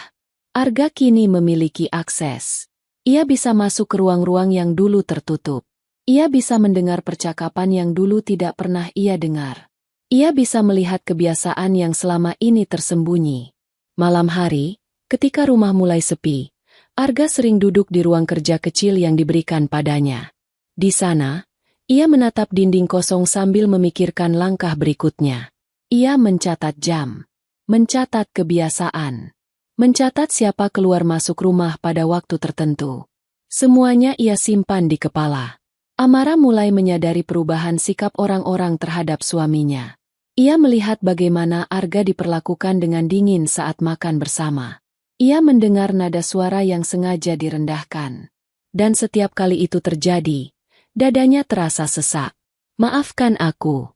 Arga kini memiliki akses. Ia bisa masuk ke ruang-ruang yang dulu tertutup. Ia bisa mendengar percakapan yang dulu tidak pernah ia dengar. Ia bisa melihat kebiasaan yang selama ini tersembunyi. Malam hari, ketika rumah mulai sepi, Arga sering duduk di ruang kerja kecil yang diberikan padanya. Di sana, ia menatap dinding kosong sambil memikirkan langkah berikutnya. Ia mencatat jam, mencatat kebiasaan, mencatat siapa keluar masuk rumah pada waktu tertentu. Semuanya ia simpan di kepala. Amara mulai menyadari perubahan sikap orang-orang terhadap suaminya. Ia melihat bagaimana Arga diperlakukan dengan dingin saat makan bersama. Ia mendengar nada suara yang sengaja direndahkan. Dan setiap kali itu terjadi, dadanya terasa sesak. Maafkan aku.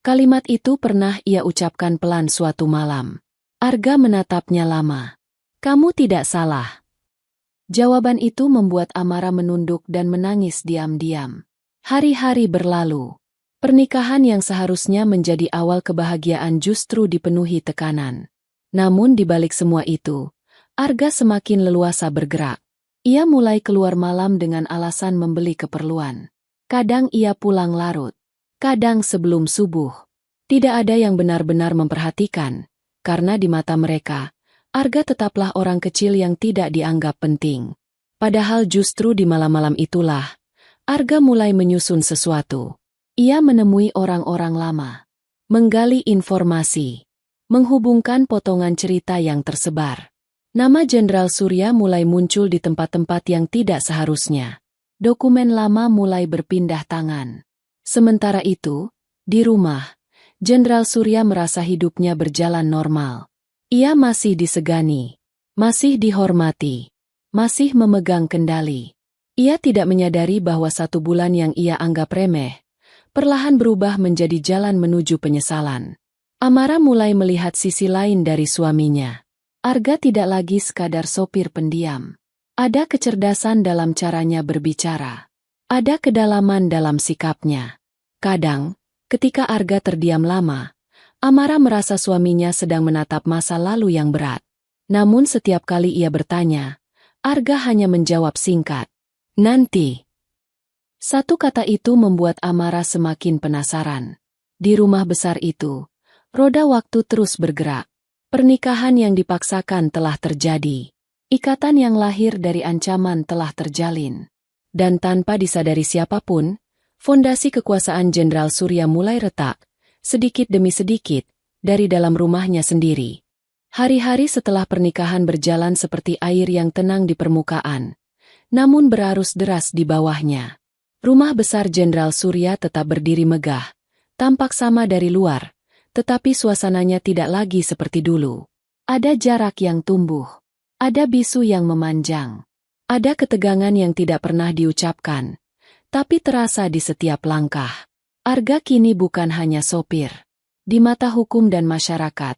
Kalimat itu pernah ia ucapkan pelan suatu malam. Arga menatapnya lama. Kamu tidak salah. Jawaban itu membuat Amara menunduk dan menangis diam-diam. Hari-hari berlalu. Pernikahan yang seharusnya menjadi awal kebahagiaan justru dipenuhi tekanan. Namun di balik semua itu, Arga semakin leluasa bergerak. Ia mulai keluar malam dengan alasan membeli keperluan. Kadang ia pulang larut. Kadang sebelum subuh. Tidak ada yang benar-benar memperhatikan. Karena di mata mereka, Arga tetaplah orang kecil yang tidak dianggap penting. Padahal justru di malam-malam itulah, Arga mulai menyusun sesuatu. Ia menemui orang-orang lama, menggali informasi, menghubungkan potongan cerita yang tersebar. Nama Jenderal Surya mulai muncul di tempat-tempat yang tidak seharusnya. Dokumen lama mulai berpindah tangan. Sementara itu, di rumah, Jenderal Surya merasa hidupnya berjalan normal. Ia masih disegani, masih dihormati, masih memegang kendali. Ia tidak menyadari bahwa 1 bulan yang ia anggap remeh, perlahan berubah menjadi jalan menuju penyesalan. Amara mulai melihat sisi lain dari suaminya. Arga tidak lagi sekadar sopir pendiam. Ada kecerdasan dalam caranya berbicara. Ada kedalaman dalam sikapnya. Kadang, ketika Arga terdiam lama, Amara merasa suaminya sedang menatap masa lalu yang berat. Namun setiap kali ia bertanya, Arga hanya menjawab singkat, "Nanti." Satu kata itu membuat Amara semakin penasaran. Di rumah besar itu, roda waktu terus bergerak. Pernikahan yang dipaksakan telah terjadi. Ikatan yang lahir dari ancaman telah terjalin. Dan tanpa disadari siapapun, fondasi kekuasaan Jenderal Surya mulai retak, sedikit demi sedikit, dari dalam rumahnya sendiri. Hari-hari setelah pernikahan berjalan seperti air yang tenang di permukaan, namun berarus deras di bawahnya. Rumah besar Jenderal Surya tetap berdiri megah, tampak sama dari luar, tetapi suasananya tidak lagi seperti dulu. Ada jarak yang tumbuh, ada bisu yang memanjang, ada ketegangan yang tidak pernah diucapkan, tapi terasa di setiap langkah. Arga kini bukan hanya sopir. Di mata hukum dan masyarakat,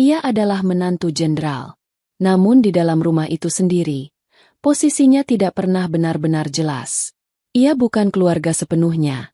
ia adalah menantu jenderal. Namun di dalam rumah itu sendiri, posisinya tidak pernah benar-benar jelas. Ia bukan keluarga sepenuhnya,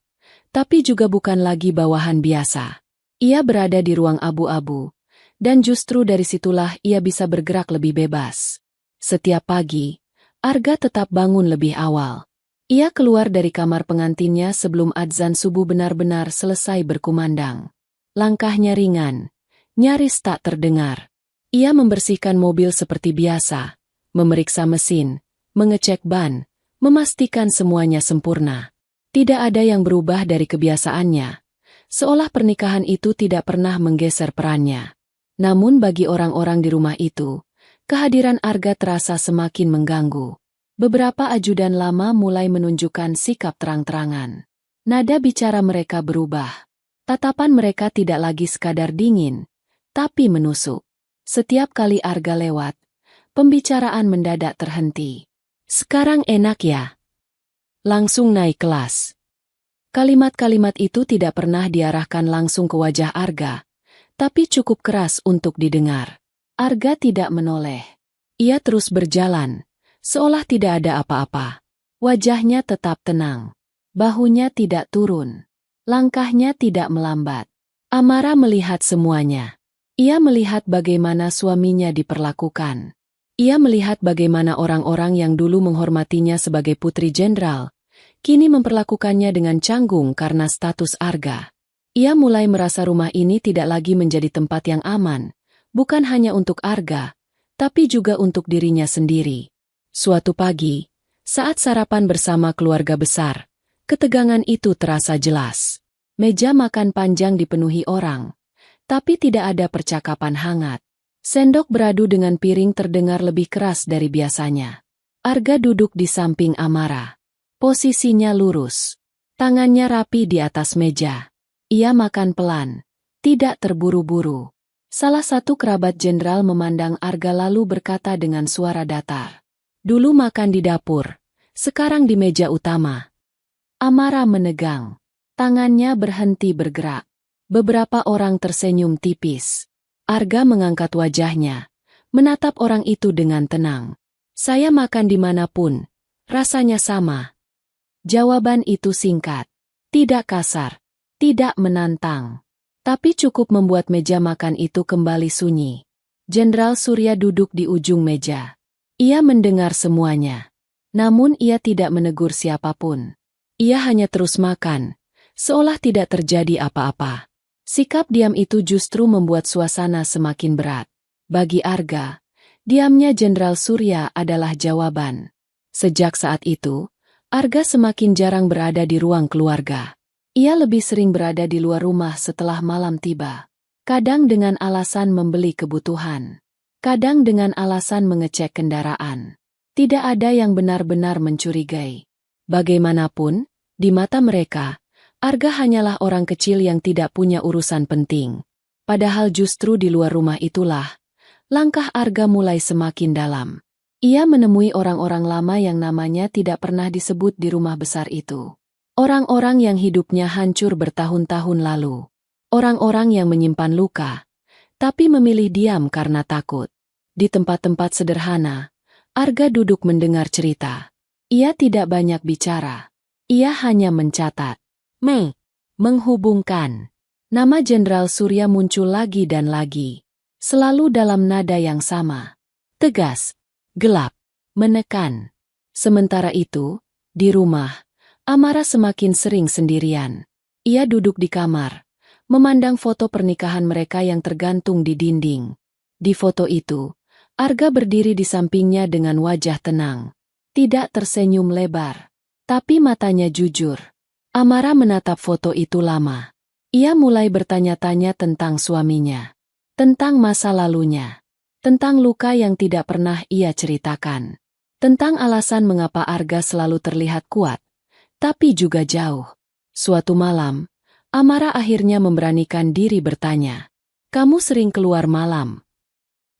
tapi juga bukan lagi bawahan biasa. Ia berada di ruang abu-abu, dan justru dari situlah ia bisa bergerak lebih bebas. Setiap pagi, Arga tetap bangun lebih awal. Ia keluar dari kamar pengantinnya sebelum adzan subuh benar-benar selesai berkumandang. Langkahnya ringan, nyaris tak terdengar. Ia membersihkan mobil seperti biasa, memeriksa mesin, mengecek ban, memastikan semuanya sempurna. Tidak ada yang berubah dari kebiasaannya, seolah pernikahan itu tidak pernah menggeser perannya. Namun bagi orang-orang di rumah itu, kehadiran Arga terasa semakin mengganggu. Beberapa ajudan lama mulai menunjukkan sikap terang-terangan. Nada bicara mereka berubah. Tatapan mereka tidak lagi sekadar dingin, tapi menusuk. Setiap kali Arga lewat, pembicaraan mendadak terhenti. Sekarang enak ya? Langsung naik kelas. Kalimat-kalimat itu tidak pernah diarahkan langsung ke wajah Arga, tapi cukup keras untuk didengar. Arga tidak menoleh. Ia terus berjalan, seolah tidak ada apa-apa. Wajahnya tetap tenang. Bahunya tidak turun. Langkahnya tidak melambat. Amara melihat semuanya. Ia melihat bagaimana suaminya diperlakukan. Ia melihat bagaimana orang-orang yang dulu menghormatinya sebagai putri jenderal, kini memperlakukannya dengan canggung karena status Arga. Ia mulai merasa rumah ini tidak lagi menjadi tempat yang aman, bukan hanya untuk Arga, tapi juga untuk dirinya sendiri. Suatu pagi, saat sarapan bersama keluarga besar, ketegangan itu terasa jelas. Meja makan panjang dipenuhi orang, tapi tidak ada percakapan hangat. Sendok beradu dengan piring terdengar lebih keras dari biasanya. Arga duduk di samping Amara. Posisinya lurus. Tangannya rapi di atas meja. Ia makan pelan, tidak terburu-buru. Salah satu kerabat jenderal memandang Arga lalu berkata dengan suara datar. Dulu makan di dapur, sekarang di meja utama. Amara menegang. Tangannya berhenti bergerak. Beberapa orang tersenyum tipis. Arga mengangkat wajahnya, menatap orang itu dengan tenang. Saya makan dimanapun, rasanya sama. Jawaban itu singkat, tidak kasar, tidak menantang, tapi cukup membuat meja makan itu kembali sunyi. Jenderal Surya duduk di ujung meja. Ia mendengar semuanya, namun ia tidak menegur siapapun. Ia hanya terus makan, seolah tidak terjadi apa-apa. Sikap diam itu justru membuat suasana semakin berat. Bagi Arga, diamnya Jenderal Surya adalah jawaban. Sejak saat itu, Arga semakin jarang berada di ruang keluarga. Ia lebih sering berada di luar rumah setelah malam tiba. Kadang dengan alasan membeli kebutuhan. Kadang dengan alasan mengecek kendaraan. Tidak ada yang benar-benar mencurigai. Bagaimanapun, di mata mereka, Arga hanyalah orang kecil yang tidak punya urusan penting. Padahal justru di luar rumah itulah, langkah Arga mulai semakin dalam. Ia menemui orang-orang lama yang namanya tidak pernah disebut di rumah besar itu. Orang-orang yang hidupnya hancur bertahun-tahun lalu. Orang-orang yang menyimpan luka, tapi memilih diam karena takut. Di tempat-tempat sederhana, Arga duduk mendengar cerita. Ia tidak banyak bicara. Ia hanya mencatat. Menghubungkan. Nama Jenderal Surya muncul lagi dan lagi. Selalu dalam nada yang sama. Tegas, gelap, menekan. Sementara itu, di rumah, Amara semakin sering sendirian. Ia duduk di kamar, memandang foto pernikahan mereka yang tergantung di dinding. Di foto itu, Arga berdiri di sampingnya dengan wajah tenang. Tidak tersenyum lebar, tapi matanya jujur. Amara menatap foto itu lama. Ia mulai bertanya-tanya tentang suaminya, tentang masa lalunya, tentang luka yang tidak pernah ia ceritakan, tentang alasan mengapa Arga selalu terlihat kuat, tapi juga jauh. Suatu malam, Amara akhirnya memberanikan diri bertanya, "Kamu sering keluar malam?"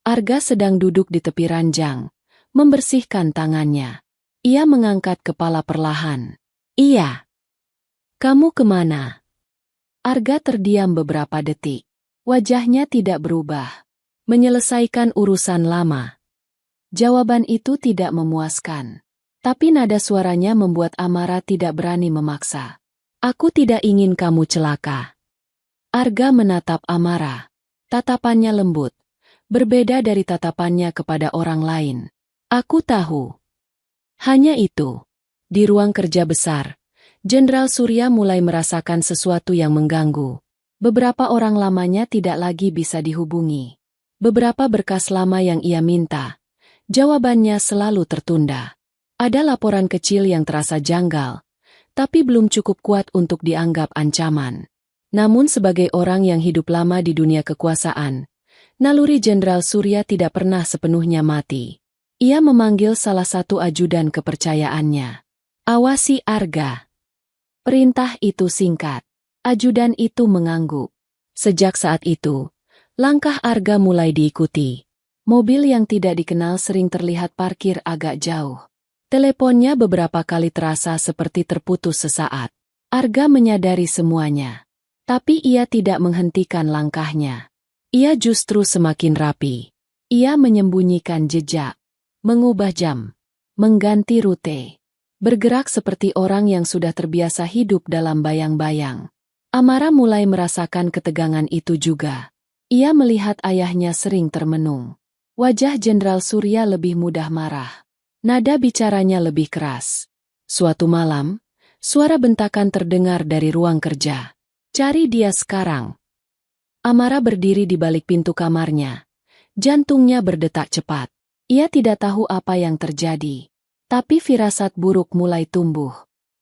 Arga sedang duduk di tepi ranjang, membersihkan tangannya. Ia mengangkat kepala perlahan. "Iya." "Kamu kemana?" Arga terdiam beberapa detik. Wajahnya tidak berubah. Menyelesaikan urusan lama. Jawaban itu tidak memuaskan. Tapi nada suaranya membuat Amara tidak berani memaksa. "Aku tidak ingin kamu celaka." Arga menatap Amara. Tatapannya lembut. Berbeda dari tatapannya kepada orang lain. "Aku tahu." Hanya itu. Di ruang kerja besar, Jenderal Surya mulai merasakan sesuatu yang mengganggu. Beberapa orang lamanya tidak lagi bisa dihubungi. Beberapa berkas lama yang ia minta, jawabannya selalu tertunda. Ada laporan kecil yang terasa janggal, tapi belum cukup kuat untuk dianggap ancaman. Namun sebagai orang yang hidup lama di dunia kekuasaan, naluri Jenderal Surya tidak pernah sepenuhnya mati. Ia memanggil salah satu ajudan kepercayaannya. "Awasi Arga." Perintah itu singkat. Ajudan itu mengangguk. Sejak saat itu, langkah Arga mulai diikuti. Mobil yang tidak dikenal sering terlihat parkir agak jauh. Teleponnya beberapa kali terasa seperti terputus sesaat. Arga menyadari semuanya. Tapi ia tidak menghentikan langkahnya. Ia justru semakin rapi. Ia menyembunyikan jejak, mengubah jam, mengganti rute. Bergerak seperti orang yang sudah terbiasa hidup dalam bayang-bayang. Amara mulai merasakan ketegangan itu juga. Ia melihat ayahnya sering termenung. Wajah Jenderal Surya lebih mudah marah. Nada bicaranya lebih keras. Suatu malam, suara bentakan terdengar dari ruang kerja. "Cari dia sekarang." Amara berdiri di balik pintu kamarnya. Jantungnya berdetak cepat. Ia tidak tahu apa yang terjadi. Tapi firasat buruk mulai tumbuh.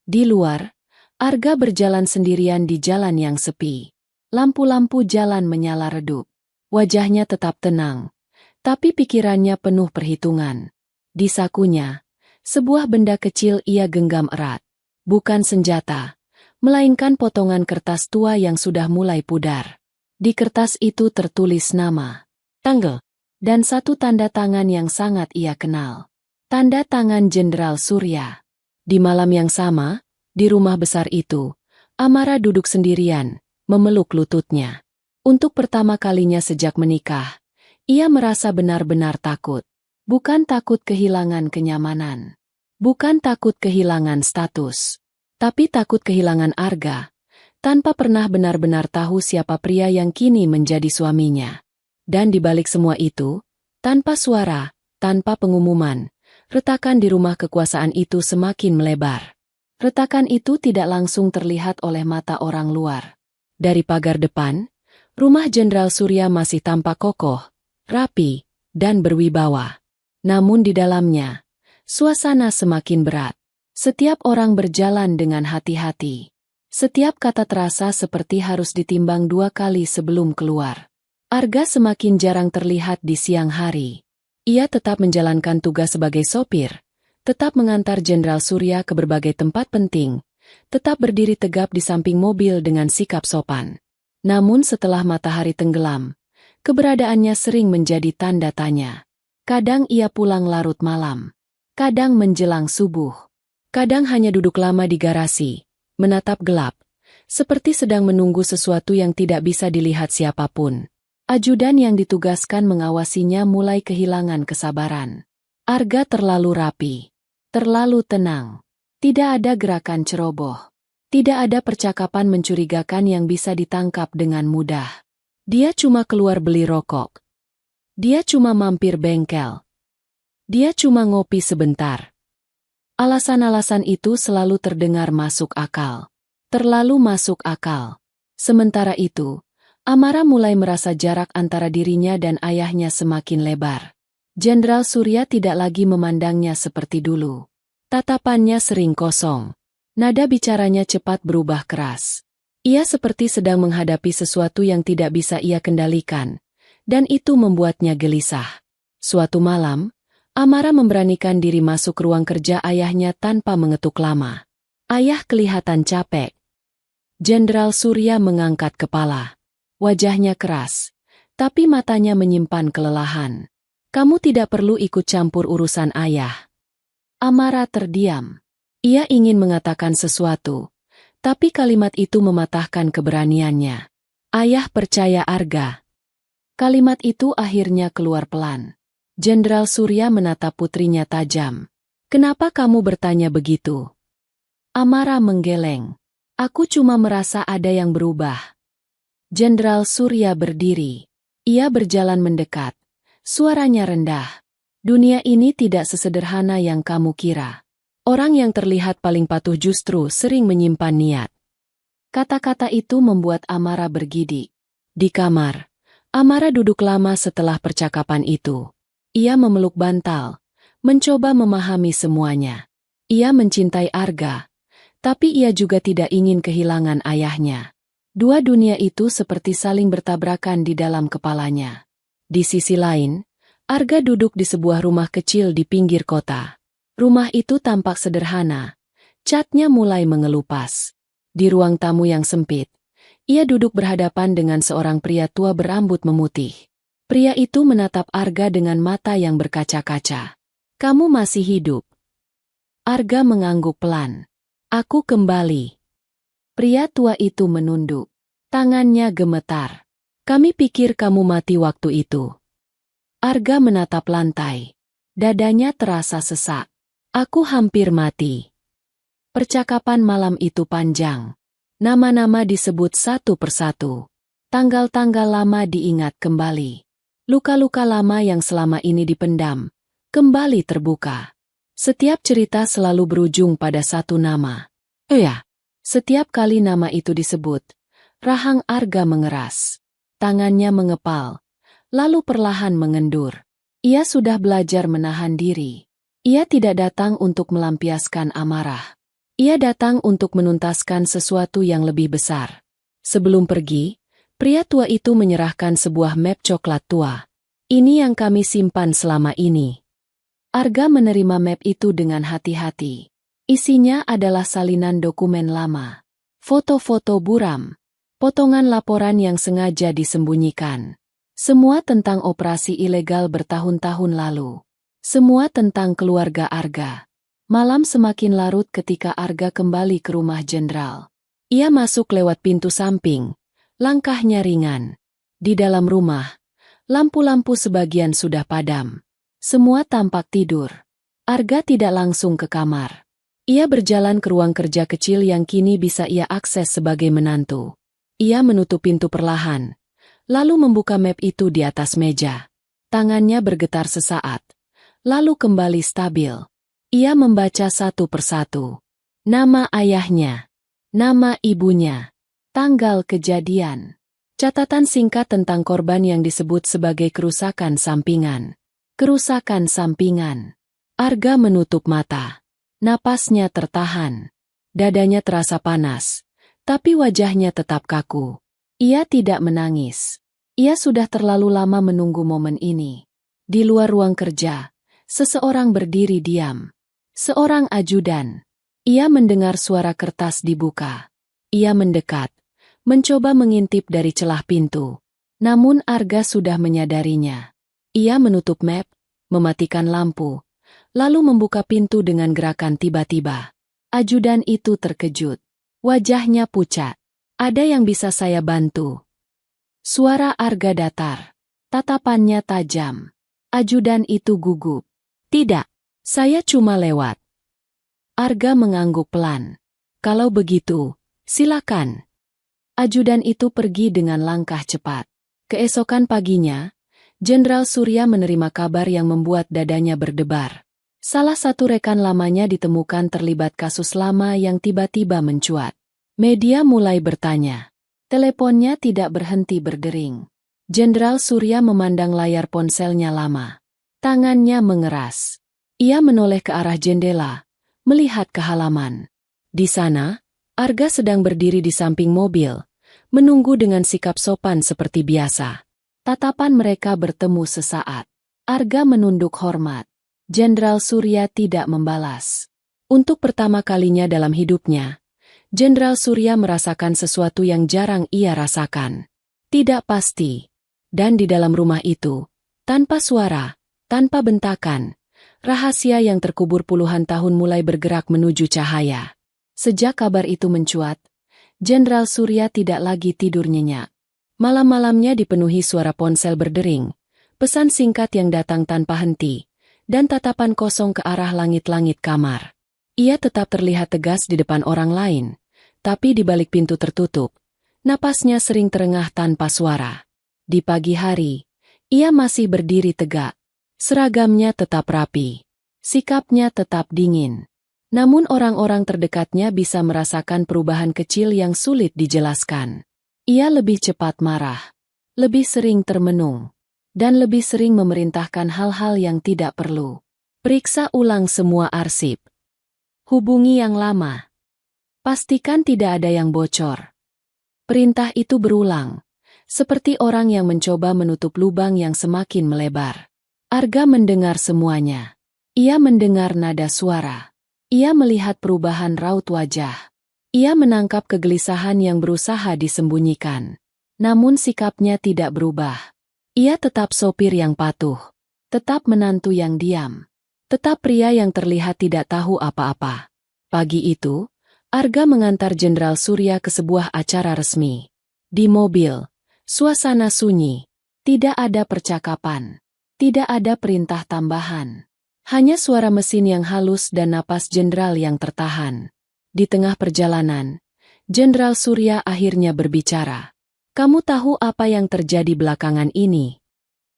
Di luar, Arga berjalan sendirian di jalan yang sepi. Lampu-lampu jalan menyala redup. Wajahnya tetap tenang, tapi pikirannya penuh perhitungan. Di sakunya, sebuah benda kecil ia genggam erat. Bukan senjata, melainkan potongan kertas tua yang sudah mulai pudar. Di kertas itu tertulis nama, tanggal, dan satu tanda tangan yang sangat ia kenal. Tanda tangan Jenderal Surya. Di malam yang sama, di rumah besar itu, Amara duduk sendirian, memeluk lututnya. Untuk pertama kalinya sejak menikah, ia merasa benar-benar takut. Bukan takut kehilangan kenyamanan. Bukan takut kehilangan status. Tapi takut kehilangan Arga, tanpa pernah benar-benar tahu siapa pria yang kini menjadi suaminya. Dan di balik semua itu, tanpa suara, tanpa pengumuman, retakan di rumah kekuasaan itu semakin melebar. Retakan itu tidak langsung terlihat oleh mata orang luar. Dari pagar depan, rumah Jenderal Surya masih tampak kokoh, rapi, dan berwibawa. Namun di dalamnya, suasana semakin berat. Setiap orang berjalan dengan hati-hati. Setiap kata terasa seperti harus ditimbang 2 kali sebelum keluar. Arga semakin jarang terlihat di siang hari. Ia tetap menjalankan tugas sebagai sopir, tetap mengantar Jenderal Surya ke berbagai tempat penting, tetap berdiri tegap di samping mobil dengan sikap sopan. Namun setelah matahari tenggelam, keberadaannya sering menjadi tanda tanya. Kadang ia pulang larut malam, kadang menjelang subuh. Kadang hanya duduk lama di garasi, menatap gelap, seperti sedang menunggu sesuatu yang tidak bisa dilihat siapapun. Ajudan yang ditugaskan mengawasinya mulai kehilangan kesabaran. Arga terlalu rapi, terlalu tenang. Tidak ada gerakan ceroboh. Tidak ada percakapan mencurigakan yang bisa ditangkap dengan mudah. Dia cuma keluar beli rokok. Dia cuma mampir bengkel. Dia cuma ngopi sebentar. Alasan-alasan itu selalu terdengar masuk akal. Terlalu masuk akal. Sementara itu, Amara mulai merasa jarak antara dirinya dan ayahnya semakin lebar. Jenderal Surya tidak lagi memandangnya seperti dulu. Tatapannya sering kosong. Nada bicaranya cepat berubah keras. Ia seperti sedang menghadapi sesuatu yang tidak bisa ia kendalikan, dan itu membuatnya gelisah. Suatu malam, Amara memberanikan diri masuk ruang kerja ayahnya tanpa mengetuk lama. Ayah kelihatan capek. Jenderal Surya mengangkat kepala. Wajahnya keras, tapi matanya menyimpan kelelahan. "Kamu tidak perlu ikut campur urusan ayah." Amara terdiam. Ia ingin mengatakan sesuatu, tapi kalimat itu mematahkan keberaniannya. "Ayah percaya Arga." Kalimat itu akhirnya keluar pelan. Jenderal Surya menatap putrinya tajam. "Kenapa kamu bertanya begitu?" Amara menggeleng. "Aku cuma merasa ada yang berubah." Jenderal Surya berdiri. Ia berjalan mendekat. Suaranya rendah. "Dunia ini tidak sesederhana yang kamu kira. Orang yang terlihat paling patuh justru sering menyimpan niat." Kata-kata itu membuat Amara bergidik. Di kamar, Amara duduk lama setelah percakapan itu. Ia memeluk bantal, mencoba memahami semuanya. Ia mencintai Arga, tapi ia juga tidak ingin kehilangan ayahnya. Dua dunia itu seperti saling bertabrakan di dalam kepalanya. Di sisi lain, Arga duduk di sebuah rumah kecil di pinggir kota. Rumah itu tampak sederhana. Catnya mulai mengelupas. Di ruang tamu yang sempit, ia duduk berhadapan dengan seorang pria tua berambut memutih. Pria itu menatap Arga dengan mata yang berkaca-kaca. "Kamu masih hidup?" Arga mengangguk pelan. "Aku kembali." Pria tua itu menunduk. Tangannya gemetar. "Kami pikir kamu mati waktu itu." Arga menatap lantai. Dadanya terasa sesak. "Aku hampir mati." Percakapan malam itu panjang. Nama-nama disebut satu persatu. Tanggal-tanggal lama diingat kembali. Luka-luka lama yang selama ini dipendam kembali terbuka. Setiap cerita selalu berujung pada satu nama. Setiap kali nama itu disebut, rahang Arga mengeras. Tangannya mengepal, lalu perlahan mengendur. Ia sudah belajar menahan diri. Ia tidak datang untuk melampiaskan amarah. Ia datang untuk menuntaskan sesuatu yang lebih besar. Sebelum pergi, pria tua itu menyerahkan sebuah map coklat tua. "Ini yang kami simpan selama ini." Arga menerima map itu dengan hati-hati. Isinya adalah salinan dokumen lama. Foto-foto buram. Potongan laporan yang sengaja disembunyikan. Semua tentang operasi ilegal bertahun-tahun lalu. Semua tentang keluarga Arga. Malam semakin larut ketika Arga kembali ke rumah jenderal. Ia masuk lewat pintu samping. Langkahnya ringan. Di dalam rumah, lampu-lampu sebagian sudah padam. Semua tampak tidur. Arga tidak langsung ke kamar. Ia berjalan ke ruang kerja kecil yang kini bisa ia akses sebagai menantu. Ia menutup pintu perlahan, lalu membuka map itu di atas meja. Tangannya bergetar sesaat, lalu kembali stabil. Ia membaca satu persatu. Nama ayahnya, nama ibunya, tanggal kejadian. Catatan singkat tentang korban yang disebut sebagai kerusakan sampingan. Kerusakan sampingan. Arga menutup mata. Napasnya tertahan. Dadanya terasa panas. Tapi wajahnya tetap kaku. Ia tidak menangis. Ia sudah terlalu lama menunggu momen ini. Di luar ruang kerja, seseorang berdiri diam. Seorang ajudan. Ia mendengar suara kertas dibuka. Ia mendekat, mencoba mengintip dari celah pintu. Namun Arga sudah menyadarinya. Ia menutup map, mematikan lampu, lalu membuka pintu dengan gerakan tiba-tiba. Ajudan itu terkejut. Wajahnya pucat. "Ada yang bisa saya bantu?" Suara Arga datar. Tatapannya tajam. Ajudan itu gugup. "Tidak, saya cuma lewat." Arga mengangguk pelan. "Kalau begitu, silakan." Ajudan itu pergi dengan langkah cepat. Keesokan paginya, Jenderal Surya menerima kabar yang membuat dadanya berdebar. Salah satu rekan lamanya ditemukan terlibat kasus lama yang tiba-tiba mencuat. Media mulai bertanya. Teleponnya tidak berhenti berdering. Jenderal Surya memandang layar ponselnya lama. Tangannya mengeras. Ia menoleh ke arah jendela, melihat ke halaman. Di sana, Arga sedang berdiri di samping mobil, menunggu dengan sikap sopan seperti biasa. Tatapan mereka bertemu sesaat. Arga menunduk hormat. Jenderal Surya tidak membalas. Untuk pertama kalinya dalam hidupnya, Jenderal Surya merasakan sesuatu yang jarang ia rasakan. Tidak pasti. Dan di dalam rumah itu, tanpa suara, tanpa bentakan, rahasia yang terkubur puluhan tahun mulai bergerak menuju cahaya. Sejak kabar itu mencuat, Jenderal Surya tidak lagi tidur nyenyak. Malam-malamnya dipenuhi suara ponsel berdering, pesan singkat yang datang tanpa henti, dan tatapan kosong ke arah langit-langit kamar. Ia tetap terlihat tegas di depan orang lain, tapi di balik pintu tertutup, napasnya sering terengah tanpa suara. Di pagi hari, ia masih berdiri tegak. Seragamnya tetap rapi. Sikapnya tetap dingin. Namun orang-orang terdekatnya bisa merasakan perubahan kecil yang sulit dijelaskan. Ia lebih cepat marah, lebih sering termenung, dan lebih sering memerintahkan hal-hal yang tidak perlu. Periksa ulang semua arsip. Hubungi yang lama. Pastikan tidak ada yang bocor. Perintah itu berulang, seperti orang yang mencoba menutup lubang yang semakin melebar. Arga mendengar semuanya. Ia mendengar nada suara. Ia melihat perubahan raut wajah. Ia menangkap kegelisahan yang berusaha disembunyikan. Namun sikapnya tidak berubah. Ia tetap sopir yang patuh. Tetap menantu yang diam. Tetap pria yang terlihat tidak tahu apa-apa. Pagi itu, Arga mengantar Jenderal Surya ke sebuah acara resmi. Di mobil, suasana sunyi. Tidak ada percakapan. Tidak ada perintah tambahan. Hanya suara mesin yang halus dan napas jenderal yang tertahan. Di tengah perjalanan, Jenderal Surya akhirnya berbicara. Kamu tahu apa yang terjadi belakangan ini?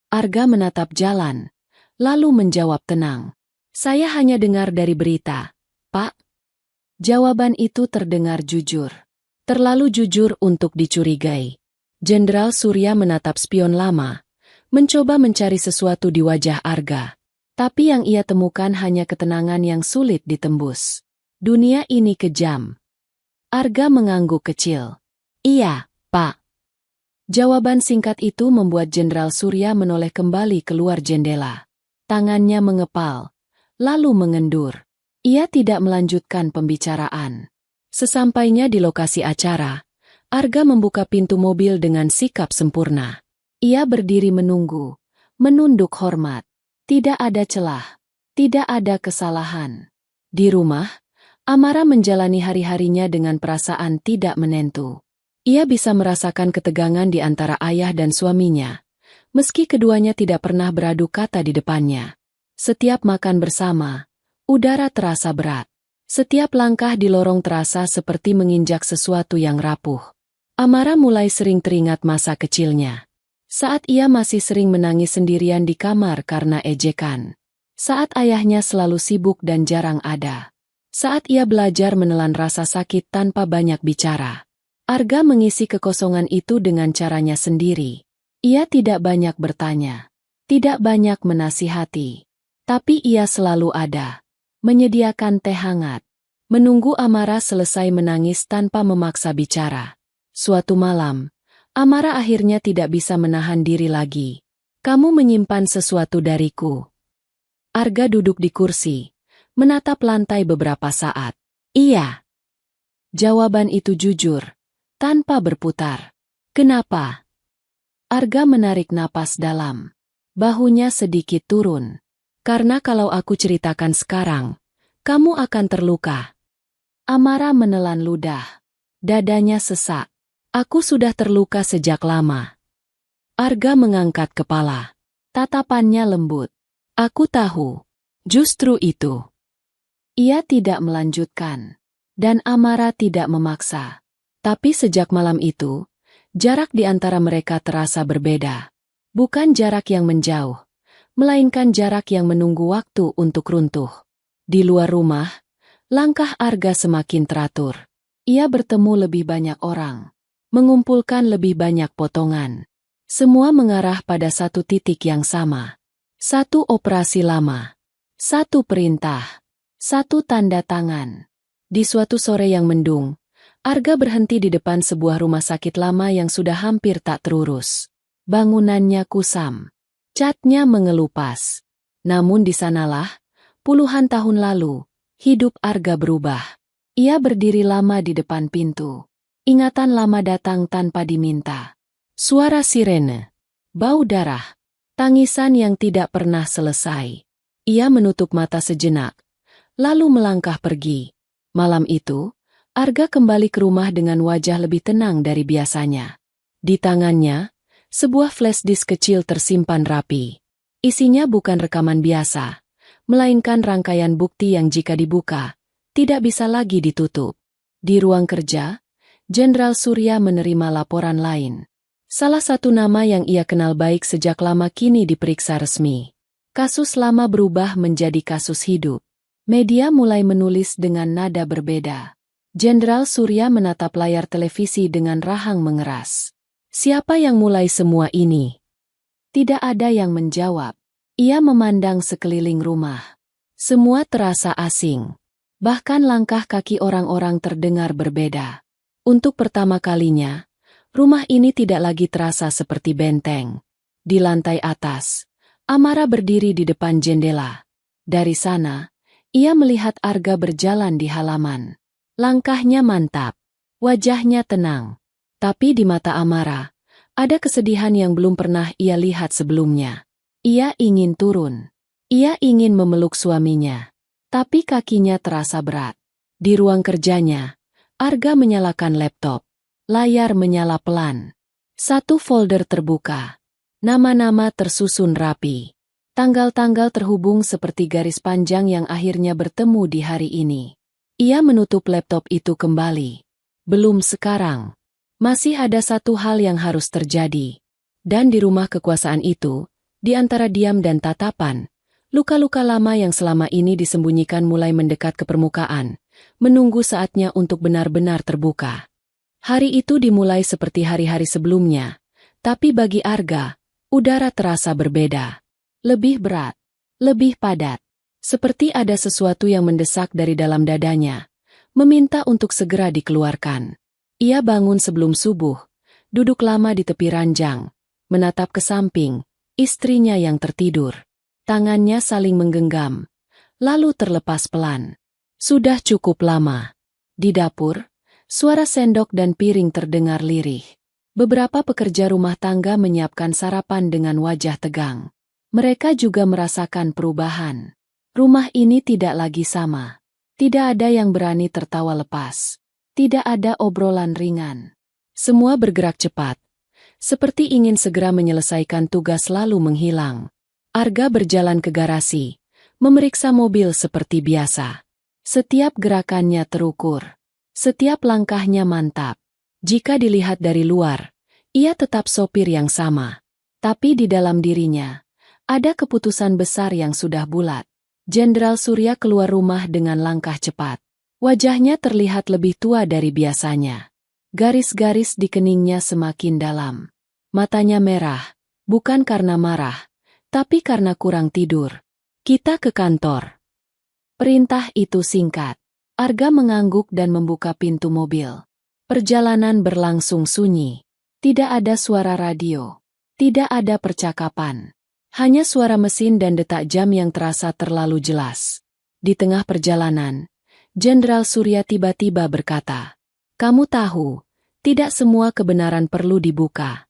Arga menatap jalan, lalu menjawab tenang. Saya hanya dengar dari berita, Pak. Jawaban itu terdengar jujur. Terlalu jujur untuk dicurigai. Jenderal Surya menatap spion lama, mencoba mencari sesuatu di wajah Arga. Tapi yang ia temukan hanya ketenangan yang sulit ditembus. Dunia ini kejam. Arga mengangguk kecil. Iya, Pak. Jawaban singkat itu membuat Jenderal Surya menoleh kembali keluar jendela. Tangannya mengepal, lalu mengendur. Ia tidak melanjutkan pembicaraan. Sesampainya di lokasi acara, Arga membuka pintu mobil dengan sikap sempurna. Ia berdiri menunggu, menunduk hormat. Tidak ada celah, tidak ada kesalahan. Di rumah, Amara menjalani hari-harinya dengan perasaan tidak menentu. Ia bisa merasakan ketegangan di antara ayah dan suaminya, meski keduanya tidak pernah beradu kata di depannya. Setiap makan bersama, udara terasa berat. Setiap langkah di lorong terasa seperti menginjak sesuatu yang rapuh. Amara mulai sering teringat masa kecilnya. Saat ia masih sering menangis sendirian di kamar karena ejekan. Saat ayahnya selalu sibuk dan jarang ada. Saat ia belajar menelan rasa sakit tanpa banyak bicara. Arga mengisi kekosongan itu dengan caranya sendiri. Ia tidak banyak bertanya. Tidak banyak menasihati. Tapi ia selalu ada. Menyediakan teh hangat. Menunggu Amara selesai menangis tanpa memaksa bicara. Suatu malam, Amara akhirnya tidak bisa menahan diri lagi. Kamu menyimpan sesuatu dariku. Arga duduk di kursi, menatap lantai beberapa saat. Iya. Jawaban itu jujur, tanpa berputar. Kenapa? Arga menarik napas dalam. Bahunya sedikit turun. Karena kalau aku ceritakan sekarang, kamu akan terluka. Amara menelan ludah. Dadanya sesak. Aku sudah terluka sejak lama. Arga mengangkat kepala. Tatapannya lembut. Aku tahu. Justru itu. Ia tidak melanjutkan. Dan Amara tidak memaksa. Tapi sejak malam itu, jarak di antara mereka terasa berbeda. Bukan jarak yang menjauh, melainkan jarak yang menunggu waktu untuk runtuh. Di luar rumah, langkah Arga semakin teratur. Ia bertemu lebih banyak orang. Mengumpulkan lebih banyak potongan. Semua mengarah pada satu titik yang sama. Satu operasi lama. Satu perintah. Satu tanda tangan. Di suatu sore yang mendung, Arga berhenti di depan sebuah rumah sakit lama yang sudah hampir tak terurus. Bangunannya kusam. Catnya mengelupas. Namun di sanalah, puluhan tahun lalu, hidup Arga berubah. Ia berdiri lama di depan pintu. Ingatan lama datang tanpa diminta. Suara sirene. Bau darah. Tangisan yang tidak pernah selesai. Ia menutup mata sejenak, lalu melangkah pergi. Malam itu, Arga kembali ke rumah dengan wajah lebih tenang dari biasanya. Di tangannya, sebuah flash disk kecil tersimpan rapi. Isinya bukan rekaman biasa, melainkan rangkaian bukti yang jika dibuka, tidak bisa lagi ditutup. Di ruang kerja, Jenderal Surya menerima laporan lain. Salah satu nama yang ia kenal baik sejak lama kini diperiksa resmi. Kasus lama berubah menjadi kasus hidup. Media mulai menulis dengan nada berbeda. Jenderal Surya menatap layar televisi dengan rahang mengeras. Siapa yang mulai semua ini? Tidak ada yang menjawab. Ia memandang sekeliling rumah. Semua terasa asing. Bahkan langkah kaki orang-orang terdengar berbeda. Untuk pertama kalinya, rumah ini tidak lagi terasa seperti benteng. Di lantai atas, Amara berdiri di depan jendela. Dari sana, ia melihat Arga berjalan di halaman. Langkahnya mantap, wajahnya tenang. Tapi di mata Amara, ada kesedihan yang belum pernah ia lihat sebelumnya. Ia ingin turun. Ia ingin memeluk suaminya. Tapi kakinya terasa berat. Di ruang kerjanya, Arga menyalakan laptop. Layar menyala pelan. Satu folder terbuka. Nama-nama tersusun rapi. Tanggal-tanggal terhubung seperti garis panjang yang akhirnya bertemu di hari ini. Ia menutup laptop itu kembali. Belum sekarang. Masih ada satu hal yang harus terjadi. Dan di rumah kekuasaan itu, di antara diam dan tatapan, luka-luka lama yang selama ini disembunyikan mulai mendekat ke permukaan, menunggu saatnya untuk benar-benar terbuka. Hari itu dimulai seperti hari-hari sebelumnya, tapi bagi Arga, udara terasa berbeda. Lebih berat, lebih padat. Seperti ada sesuatu yang mendesak dari dalam dadanya, meminta untuk segera dikeluarkan. Ia bangun sebelum subuh, duduk lama di tepi ranjang, menatap ke samping, istrinya yang tertidur. Tangannya saling menggenggam, lalu terlepas pelan. Sudah cukup lama. Di dapur, suara sendok dan piring terdengar lirih. Beberapa pekerja rumah tangga menyiapkan sarapan dengan wajah tegang. Mereka juga merasakan perubahan. Rumah ini tidak lagi sama. Tidak ada yang berani tertawa lepas. Tidak ada obrolan ringan. Semua bergerak cepat. Seperti ingin segera menyelesaikan tugas lalu menghilang. Arga berjalan ke garasi, memeriksa mobil seperti biasa. Setiap gerakannya terukur. Setiap langkahnya mantap. Jika dilihat dari luar, ia tetap sopir yang sama. Tapi di dalam dirinya, ada keputusan besar yang sudah bulat. Jenderal Surya keluar rumah dengan langkah cepat. Wajahnya terlihat lebih tua dari biasanya. Garis-garis di keningnya semakin dalam. Matanya merah, bukan karena marah, tapi karena kurang tidur. Kita ke kantor. Perintah itu singkat. Arga mengangguk dan membuka pintu mobil. Perjalanan berlangsung sunyi. Tidak ada suara radio. Tidak ada percakapan. Hanya suara mesin dan detak jam yang terasa terlalu jelas. Di tengah perjalanan, Jenderal Surya tiba-tiba berkata, "Kamu tahu, tidak semua kebenaran perlu dibuka."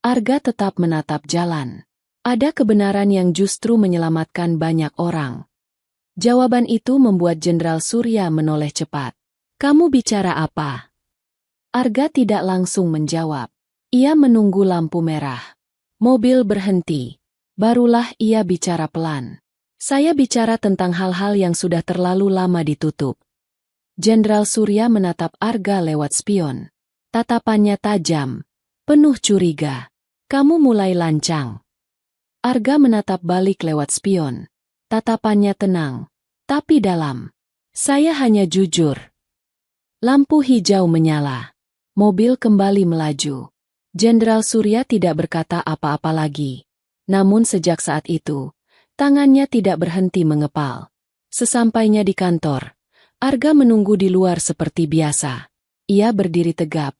Arga tetap menatap jalan. Ada kebenaran yang justru menyelamatkan banyak orang. Jawaban itu membuat Jenderal Surya menoleh cepat. "Kamu bicara apa?" Arga tidak langsung menjawab. Ia menunggu lampu merah. Mobil berhenti. Barulah ia bicara pelan. "Saya bicara tentang hal-hal yang sudah terlalu lama ditutup." Jenderal Surya menatap Arga lewat spion. Tatapannya tajam, penuh curiga. "Kamu mulai lancang." Arga menatap balik lewat spion. Tatapannya tenang, tapi dalam. "Saya hanya jujur." Lampu hijau menyala. Mobil kembali melaju. Jenderal Surya tidak berkata apa-apa lagi. Namun sejak saat itu, tangannya tidak berhenti mengepal. Sesampainya di kantor, Arga menunggu di luar seperti biasa. Ia berdiri tegap,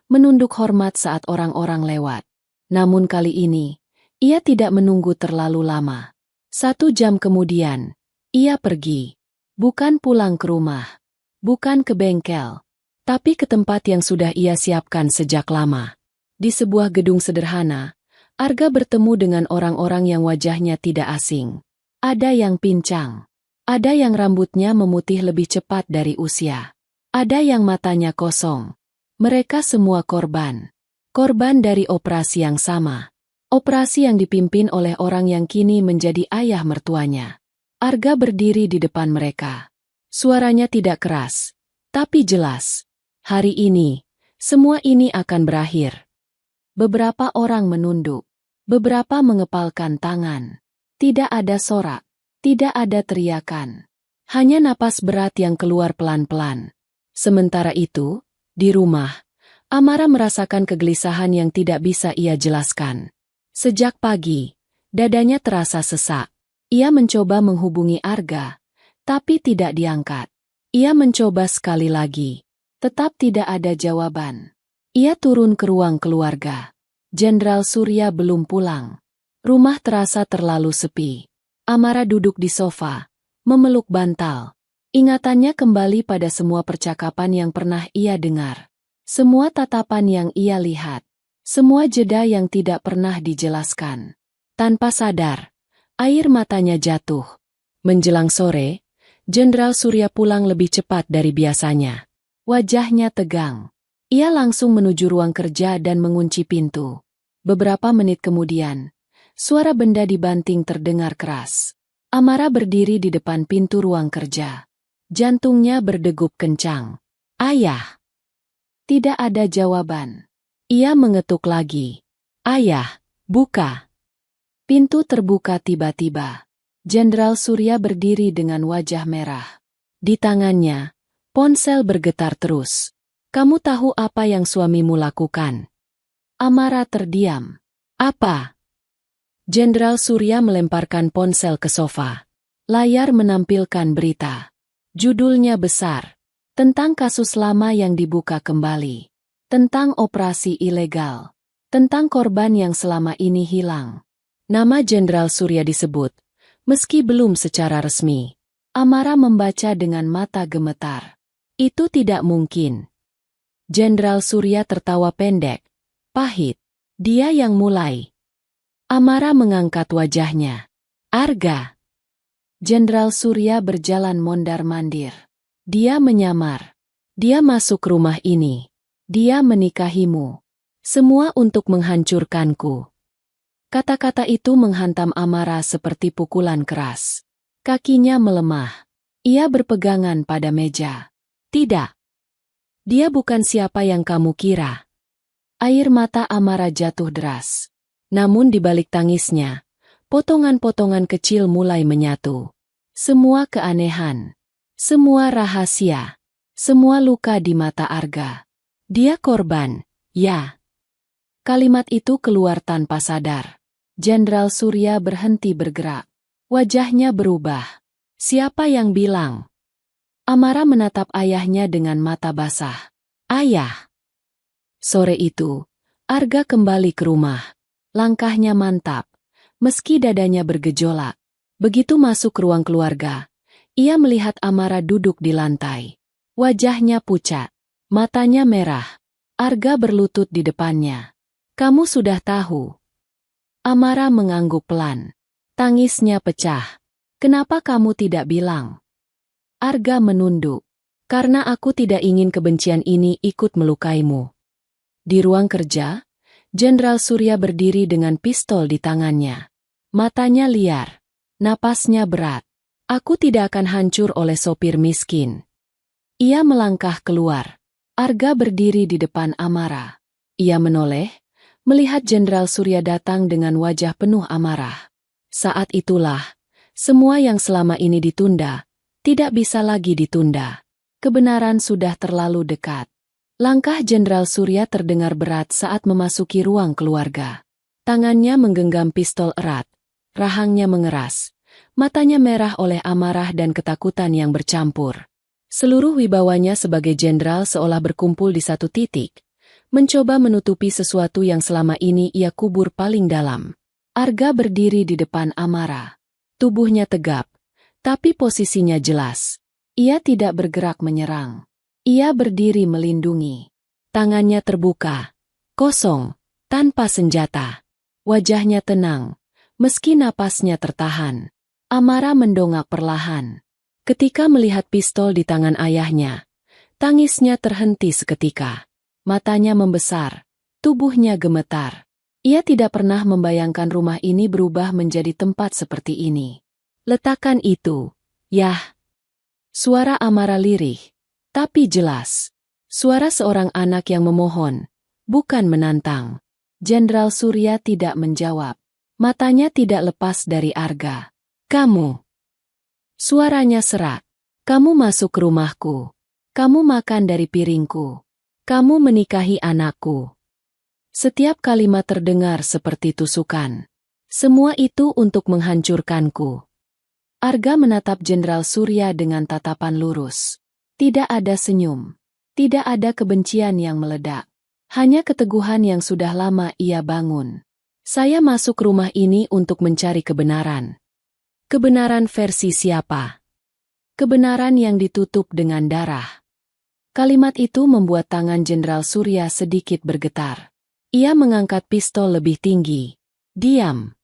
menunduk hormat saat orang-orang lewat. Namun kali ini, ia tidak menunggu terlalu lama. 1 jam kemudian, ia pergi. Bukan pulang ke rumah, bukan ke bengkel, tapi ke tempat yang sudah ia siapkan sejak lama. Di sebuah gedung sederhana, Arga bertemu dengan orang-orang yang wajahnya tidak asing. Ada yang pincang. Ada yang rambutnya memutih lebih cepat dari usia. Ada yang matanya kosong. Mereka semua korban. Korban dari operasi yang sama. Operasi yang dipimpin oleh orang yang kini menjadi ayah mertuanya. Arga berdiri di depan mereka. Suaranya tidak keras, tapi jelas. Hari ini, semua ini akan berakhir. Beberapa orang menunduk. Beberapa mengepalkan tangan. Tidak ada sorak. Tidak ada teriakan. Hanya napas berat yang keluar pelan-pelan. Sementara itu, di rumah, Amara merasakan kegelisahan yang tidak bisa ia jelaskan. Sejak pagi, dadanya terasa sesak. Ia mencoba menghubungi Arga, tapi tidak diangkat. Ia mencoba sekali lagi. Tetap tidak ada jawaban. Ia turun ke ruang keluarga. Jenderal Surya belum pulang. Rumah terasa terlalu sepi. Amara duduk di sofa, memeluk bantal. Ingatannya kembali pada semua percakapan yang pernah ia dengar. Semua tatapan yang ia lihat. Semua jeda yang tidak pernah dijelaskan. Tanpa sadar, air matanya jatuh. Menjelang sore, Jenderal Surya pulang lebih cepat dari biasanya. Wajahnya tegang. Ia langsung menuju ruang kerja dan mengunci pintu. Beberapa menit kemudian, suara benda dibanting terdengar keras. Amara berdiri di depan pintu ruang kerja. Jantungnya berdegup kencang. Ayah! Tidak ada jawaban. Ia mengetuk lagi. Ayah, buka. Pintu terbuka tiba-tiba. Jenderal Surya berdiri dengan wajah merah. Di tangannya, ponsel bergetar terus. Kamu tahu apa yang suamimu lakukan? Amara terdiam. Apa? Jenderal Surya melemparkan ponsel ke sofa. Layar menampilkan berita. Judulnya besar. Tentang kasus lama yang dibuka kembali. Tentang operasi ilegal. Tentang korban yang selama ini hilang. Nama Jenderal Surya disebut, meski belum secara resmi. Amara membaca dengan mata gemetar. Itu tidak mungkin. Jenderal Surya tertawa pendek, pahit. Dia yang mulai. Amara mengangkat wajahnya. Arga. Jenderal Surya berjalan mondar-mandir. Dia menyamar. Dia masuk rumah ini. Dia menikahimu. Semua untuk menghancurkanku. Kata-kata itu menghantam Amara seperti pukulan keras. Kakinya melemah. Ia berpegangan pada meja. Tidak. Dia bukan siapa yang kamu kira. Air mata Amara jatuh deras. Namun di balik tangisnya, potongan-potongan kecil mulai menyatu. Semua keanehan. Semua rahasia. Semua luka di mata Arga. Dia korban, ya. Kalimat itu keluar tanpa sadar. Jenderal Surya berhenti bergerak. Wajahnya berubah. Siapa yang bilang? Amara menatap ayahnya dengan mata basah. Ayah. Sore itu, Arga kembali ke rumah. Langkahnya mantap, meski dadanya bergejolak. Begitu masuk ruang keluarga, ia melihat Amara duduk di lantai. Wajahnya pucat. Matanya merah. Arga berlutut di depannya. Kamu sudah tahu. Amara mengangguk pelan. Tangisnya pecah. Kenapa kamu tidak bilang? Arga menunduk. Karena aku tidak ingin kebencian ini ikut melukaimu. Di ruang kerja, Jenderal Surya berdiri dengan pistol di tangannya. Matanya liar. Napasnya berat. Aku tidak akan hancur oleh sopir miskin. Ia melangkah keluar. Arga berdiri di depan Amara. Ia menoleh, melihat Jenderal Surya datang dengan wajah penuh amarah. Saat itulah, semua yang selama ini ditunda, tidak bisa lagi ditunda. Kebenaran sudah terlalu dekat. Langkah Jenderal Surya terdengar berat saat memasuki ruang keluarga. Tangannya menggenggam pistol erat, rahangnya mengeras, matanya merah oleh amarah dan ketakutan yang bercampur. Seluruh wibawanya sebagai jenderal seolah berkumpul di satu titik, mencoba menutupi sesuatu yang selama ini ia kubur paling dalam. Arga berdiri di depan Amara. Tubuhnya tegap, tapi posisinya jelas. Ia tidak bergerak menyerang. Ia berdiri melindungi. Tangannya terbuka, kosong, tanpa senjata. Wajahnya tenang, meski napasnya tertahan. Amara mendongak perlahan. Ketika melihat pistol di tangan ayahnya, tangisnya terhenti seketika. Matanya membesar, tubuhnya gemetar. Ia tidak pernah membayangkan rumah ini berubah menjadi tempat seperti ini. Letakkan itu, yah. Suara Amara lirih, tapi jelas. Suara seorang anak yang memohon, bukan menantang. Jenderal Surya tidak menjawab. Matanya tidak lepas dari Arga. Kamu. Suaranya serak. Kamu masuk ke rumahku. Kamu makan dari piringku. Kamu menikahi anakku. Setiap kalimat terdengar seperti tusukan. Semua itu untuk menghancurkanku. Arga menatap Jenderal Surya dengan tatapan lurus. Tidak ada senyum. Tidak ada kebencian yang meledak. Hanya keteguhan yang sudah lama ia bangun. Saya masuk rumah ini untuk mencari kebenaran. Kebenaran versi siapa? Kebenaran yang ditutup dengan darah. Kalimat itu membuat tangan Jenderal Surya sedikit bergetar. Ia mengangkat pistol lebih tinggi. Diam.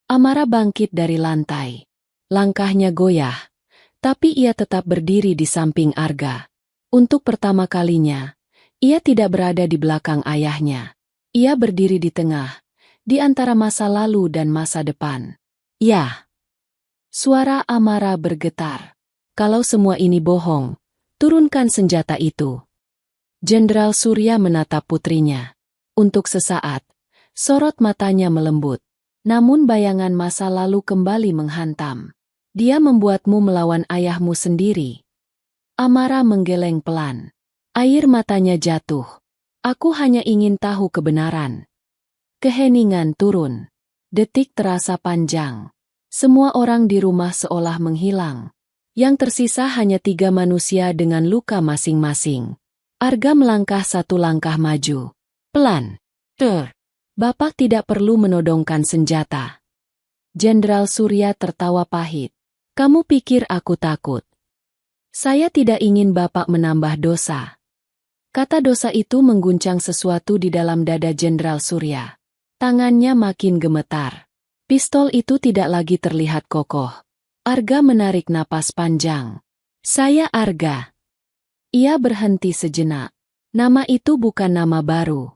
Amarah bangkit dari lantai. Langkahnya goyah, tapi ia tetap berdiri di samping Arga. Untuk pertama kalinya, ia tidak berada di belakang ayahnya. Ia berdiri di tengah, di antara masa lalu dan masa depan. Ya. Suara Amarah bergetar. Kalau semua ini bohong, turunkan senjata itu. Jenderal Surya menatap putrinya. Untuk sesaat, sorot matanya melembut. Namun bayangan masa lalu kembali menghantam. Dia membuatmu melawan ayahmu sendiri. Amarah menggeleng pelan. Air matanya jatuh. Aku hanya ingin tahu kebenaran. Keheningan turun. Detik terasa panjang. Semua orang di rumah seolah menghilang. Yang tersisa hanya 3 manusia dengan luka masing-masing. Arga melangkah 1 langkah maju. Pelan. Bapak tidak perlu menodongkan senjata. Jenderal Surya tertawa pahit. Kamu pikir aku takut? Saya tidak ingin Bapak menambah dosa. Kata dosa itu mengguncang sesuatu di dalam dada Jenderal Surya. Tangannya makin gemetar. Pistol itu tidak lagi terlihat kokoh. Arga menarik napas panjang. Saya Arga. Ia berhenti sejenak. Nama itu bukan nama baru.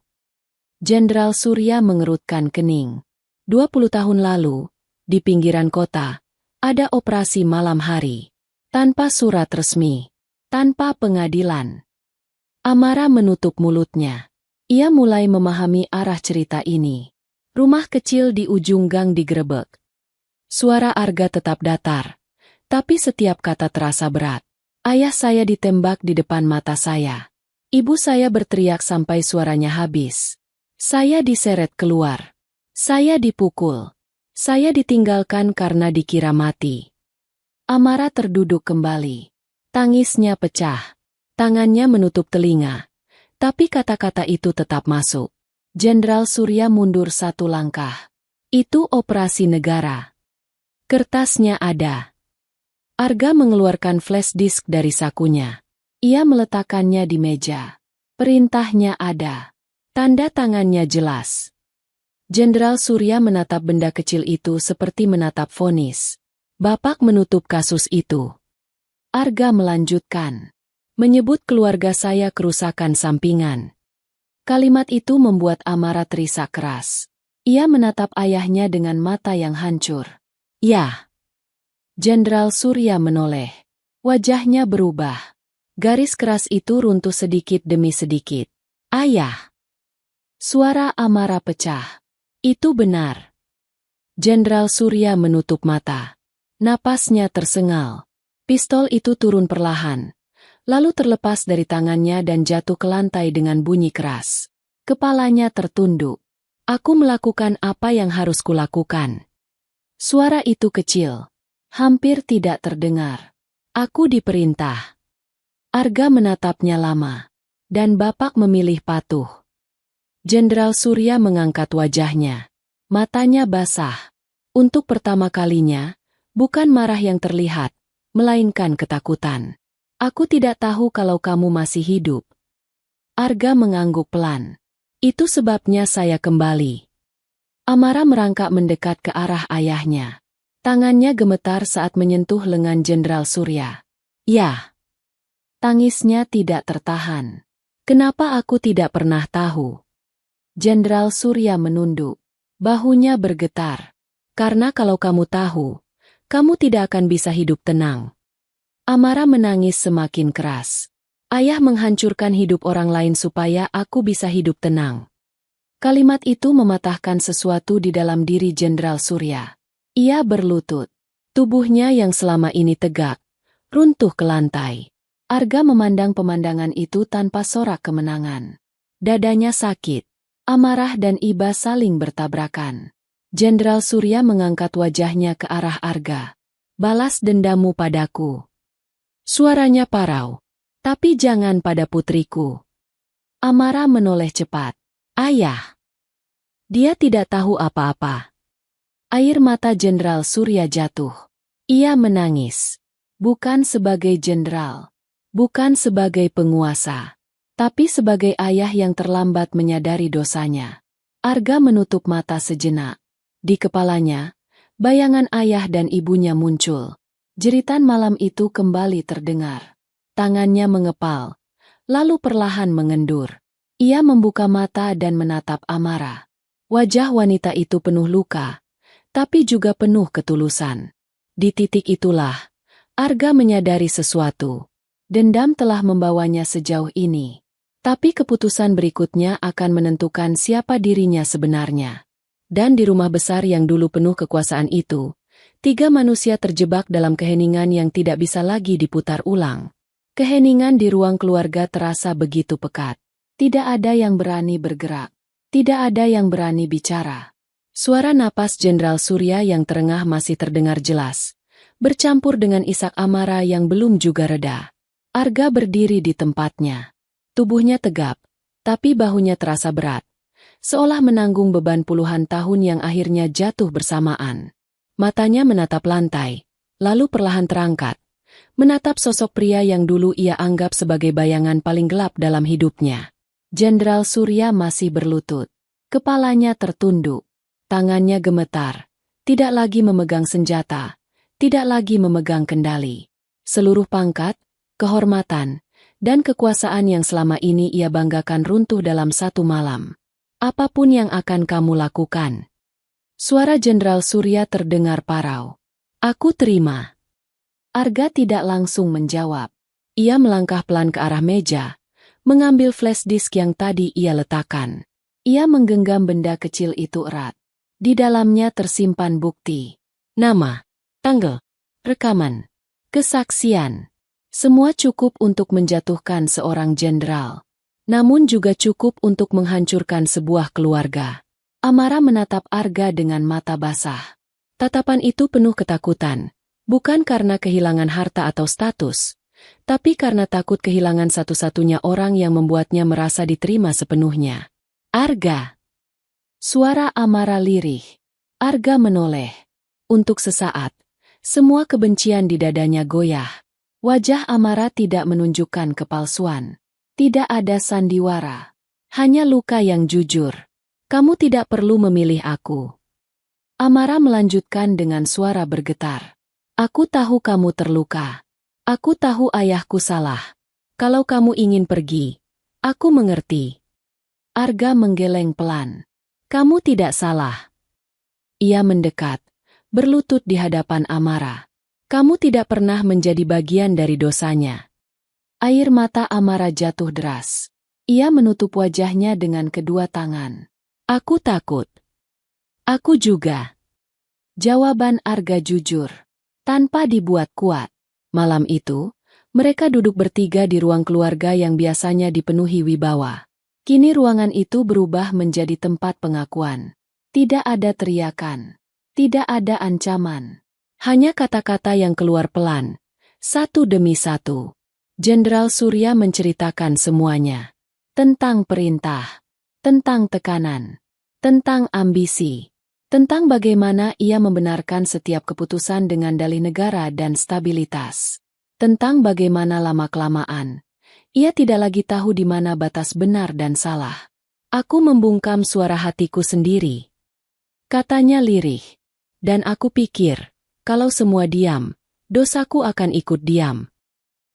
Jenderal Surya mengerutkan kening. 20 tahun lalu, di pinggiran kota, ada operasi malam hari. Tanpa surat resmi. Tanpa pengadilan. Amarah menutup mulutnya. Ia mulai memahami arah cerita ini. Rumah kecil di ujung gang digerebek. Suara Arga tetap datar. Tapi setiap kata terasa berat. Ayah saya ditembak di depan mata saya. Ibu saya berteriak sampai suaranya habis. Saya diseret keluar. Saya dipukul. Saya ditinggalkan karena dikira mati. Amarah terduduk kembali. Tangisnya pecah. Tangannya menutup telinga. Tapi kata-kata itu tetap masuk. Jenderal Surya mundur 1 langkah. Itu operasi negara. Kertasnya ada. Arga mengeluarkan flash disk dari sakunya. Ia meletakkannya di meja. Perintahnya ada. Tanda tangannya jelas. Jenderal Surya menatap benda kecil itu seperti menatap vonis. Bapak menutup kasus itu. Arga melanjutkan. Menyebut keluarga saya kerusakan sampingan. Kalimat itu membuat Amarah terisak keras. Ia menatap ayahnya dengan mata yang hancur. Ya. Jenderal Surya menoleh. Wajahnya berubah. Garis keras itu runtuh sedikit demi sedikit. Ayah. Suara Amarah pecah. Itu benar. Jenderal Surya menutup mata. Napasnya tersengal. Pistol itu turun perlahan. Lalu terlepas dari tangannya dan jatuh ke lantai dengan bunyi keras. Kepalanya tertunduk. Aku melakukan apa yang harus kulakukan. Suara itu kecil. Hampir tidak terdengar. Aku diperintah. Arga menatapnya lama. Dan Bapak memilih patuh. Jenderal Surya mengangkat wajahnya. Matanya basah. Untuk pertama kalinya, bukan marah yang terlihat, melainkan ketakutan. Aku tidak tahu kalau kamu masih hidup. Arga mengangguk pelan. Itu sebabnya saya kembali. Amarah merangkak mendekat ke arah ayahnya. Tangannya gemetar saat menyentuh lengan Jenderal Surya. Ya. Tangisnya tidak tertahan. Kenapa aku tidak pernah tahu? Jenderal Surya menunduk. Bahunya bergetar. Karena kalau kamu tahu, kamu tidak akan bisa hidup tenang. Amarah menangis semakin keras. Ayah menghancurkan hidup orang lain supaya aku bisa hidup tenang. Kalimat itu mematahkan sesuatu di dalam diri Jenderal Surya. Ia berlutut. Tubuhnya yang selama ini tegak, runtuh ke lantai. Arga memandang pemandangan itu tanpa sorak kemenangan. Dadanya sakit. Amarah dan iba saling bertabrakan. Jenderal Surya mengangkat wajahnya ke arah Arga. Balas dendammu padaku. Suaranya parau. Tapi jangan pada putriku. Amara menoleh cepat. Ayah. Dia tidak tahu apa-apa. Air mata Jenderal Surya jatuh. Ia menangis. Bukan sebagai jenderal. Bukan sebagai penguasa. Tapi sebagai ayah yang terlambat menyadari dosanya. Arga menutup mata sejenak. Di kepalanya, bayangan ayah dan ibunya muncul. Jeritan malam itu kembali terdengar. Tangannya mengepal, lalu perlahan mengendur. Ia membuka mata dan menatap Amara. Wajah wanita itu penuh luka, tapi juga penuh ketulusan. Di titik itulah, Arga menyadari sesuatu. Dendam telah membawanya sejauh ini. Tapi keputusan berikutnya akan menentukan siapa dirinya sebenarnya. Dan di rumah besar yang dulu penuh kekuasaan itu, 3 manusia terjebak dalam keheningan yang tidak bisa lagi diputar ulang. Keheningan di ruang keluarga terasa begitu pekat. Tidak ada yang berani bergerak. Tidak ada yang berani bicara. Suara napas Jenderal Surya yang terengah masih terdengar jelas, bercampur dengan isak Amara yang belum juga reda. Arga berdiri di tempatnya. Tubuhnya tegap, tapi bahunya terasa berat. Seolah menanggung beban puluhan tahun yang akhirnya jatuh bersamaan. Matanya menatap lantai, lalu perlahan terangkat. Menatap sosok pria yang dulu ia anggap sebagai bayangan paling gelap dalam hidupnya. Jenderal Surya masih berlutut. Kepalanya tertunduk. Tangannya gemetar. Tidak lagi memegang senjata. Tidak lagi memegang kendali. Seluruh pangkat, kehormatan, dan kekuasaan yang selama ini ia banggakan runtuh dalam satu malam. Apapun yang akan kamu lakukan. Suara Jenderal Surya terdengar parau. Aku terima. Arga tidak langsung menjawab. Ia melangkah pelan ke arah meja, mengambil flash disk yang tadi ia letakkan. Ia menggenggam benda kecil itu erat. Di dalamnya tersimpan bukti. Nama, tanggal, rekaman, kesaksian. Semua cukup untuk menjatuhkan seorang jenderal. Namun juga cukup untuk menghancurkan sebuah keluarga. Amara menatap Arga dengan mata basah. Tatapan itu penuh ketakutan. Bukan karena kehilangan harta atau status, tapi karena takut kehilangan satu-satunya orang yang membuatnya merasa diterima sepenuhnya. Arga. Suara Amara lirih. Arga menoleh. Untuk sesaat, semua kebencian di dadanya goyah. Wajah Amara tidak menunjukkan kepalsuan. Tidak ada sandiwara. Hanya luka yang jujur. Kamu tidak perlu memilih aku. Amara melanjutkan dengan suara bergetar. Aku tahu kamu terluka. Aku tahu ayahku salah. Kalau kamu ingin pergi, aku mengerti. Arga menggeleng pelan. Kamu tidak salah. Ia mendekat, berlutut di hadapan Amara. Kamu tidak pernah menjadi bagian dari dosanya. Air mata Amara jatuh deras. Ia menutup wajahnya dengan kedua tangan. Aku takut. Aku juga. Jawaban Arga jujur. Tanpa dibuat kuat. Malam itu, mereka duduk bertiga di ruang keluarga yang biasanya dipenuhi wibawa. Kini ruangan itu berubah menjadi tempat pengakuan. Tidak ada teriakan. Tidak ada ancaman. Hanya kata-kata yang keluar pelan. Satu demi satu. Jenderal Surya menceritakan semuanya. Tentang perintah. Tentang tekanan. Tentang ambisi. Tentang bagaimana ia membenarkan setiap keputusan dengan dalih negara dan stabilitas. Tentang bagaimana lama-kelamaan ia tidak lagi tahu di mana batas benar dan salah. Aku membungkam suara hatiku sendiri. Katanya lirih. Dan aku pikir, kalau semua diam, dosaku akan ikut diam.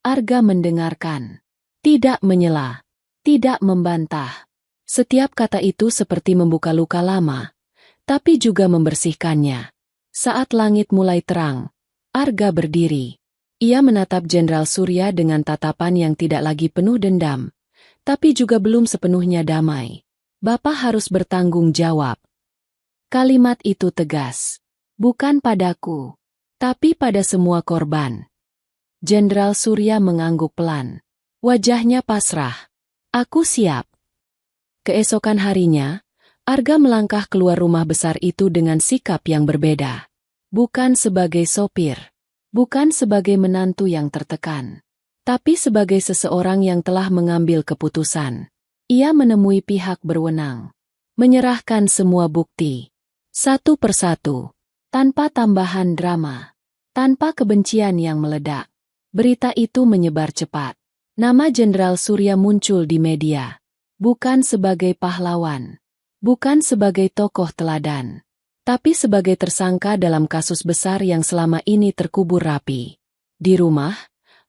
Arga mendengarkan. Tidak menyela. Tidak membantah. Setiap kata itu seperti membuka luka lama, tapi juga membersihkannya. Saat langit mulai terang, Arga berdiri. Ia menatap Jenderal Surya dengan tatapan yang tidak lagi penuh dendam, tapi juga belum sepenuhnya damai. Bapak harus bertanggung jawab. Kalimat itu tegas. Bukan padaku, tapi pada semua korban. Jenderal Surya mengangguk pelan. Wajahnya pasrah. Aku siap. Keesokan harinya, Arga melangkah keluar rumah besar itu dengan sikap yang berbeda. Bukan sebagai sopir. Bukan sebagai menantu yang tertekan. Tapi sebagai seseorang yang telah mengambil keputusan. Ia menemui pihak berwenang. Menyerahkan semua bukti. Satu persatu. Tanpa tambahan drama. Tanpa kebencian yang meledak. Berita itu menyebar cepat. Nama Jenderal Surya muncul di media. Bukan sebagai pahlawan. Bukan sebagai tokoh teladan. Tapi sebagai tersangka dalam kasus besar yang selama ini terkubur rapi. Di rumah,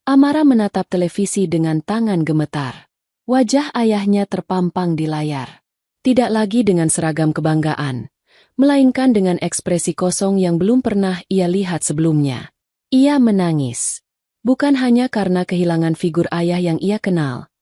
Amara menatap televisi dengan tangan gemetar. Wajah ayahnya terpampang di layar. Tidak lagi dengan seragam kebanggaan, melainkan dengan ekspresi kosong yang belum pernah ia lihat sebelumnya. Ia menangis. Bukan hanya karena kehilangan figur ayah yang ia kenal,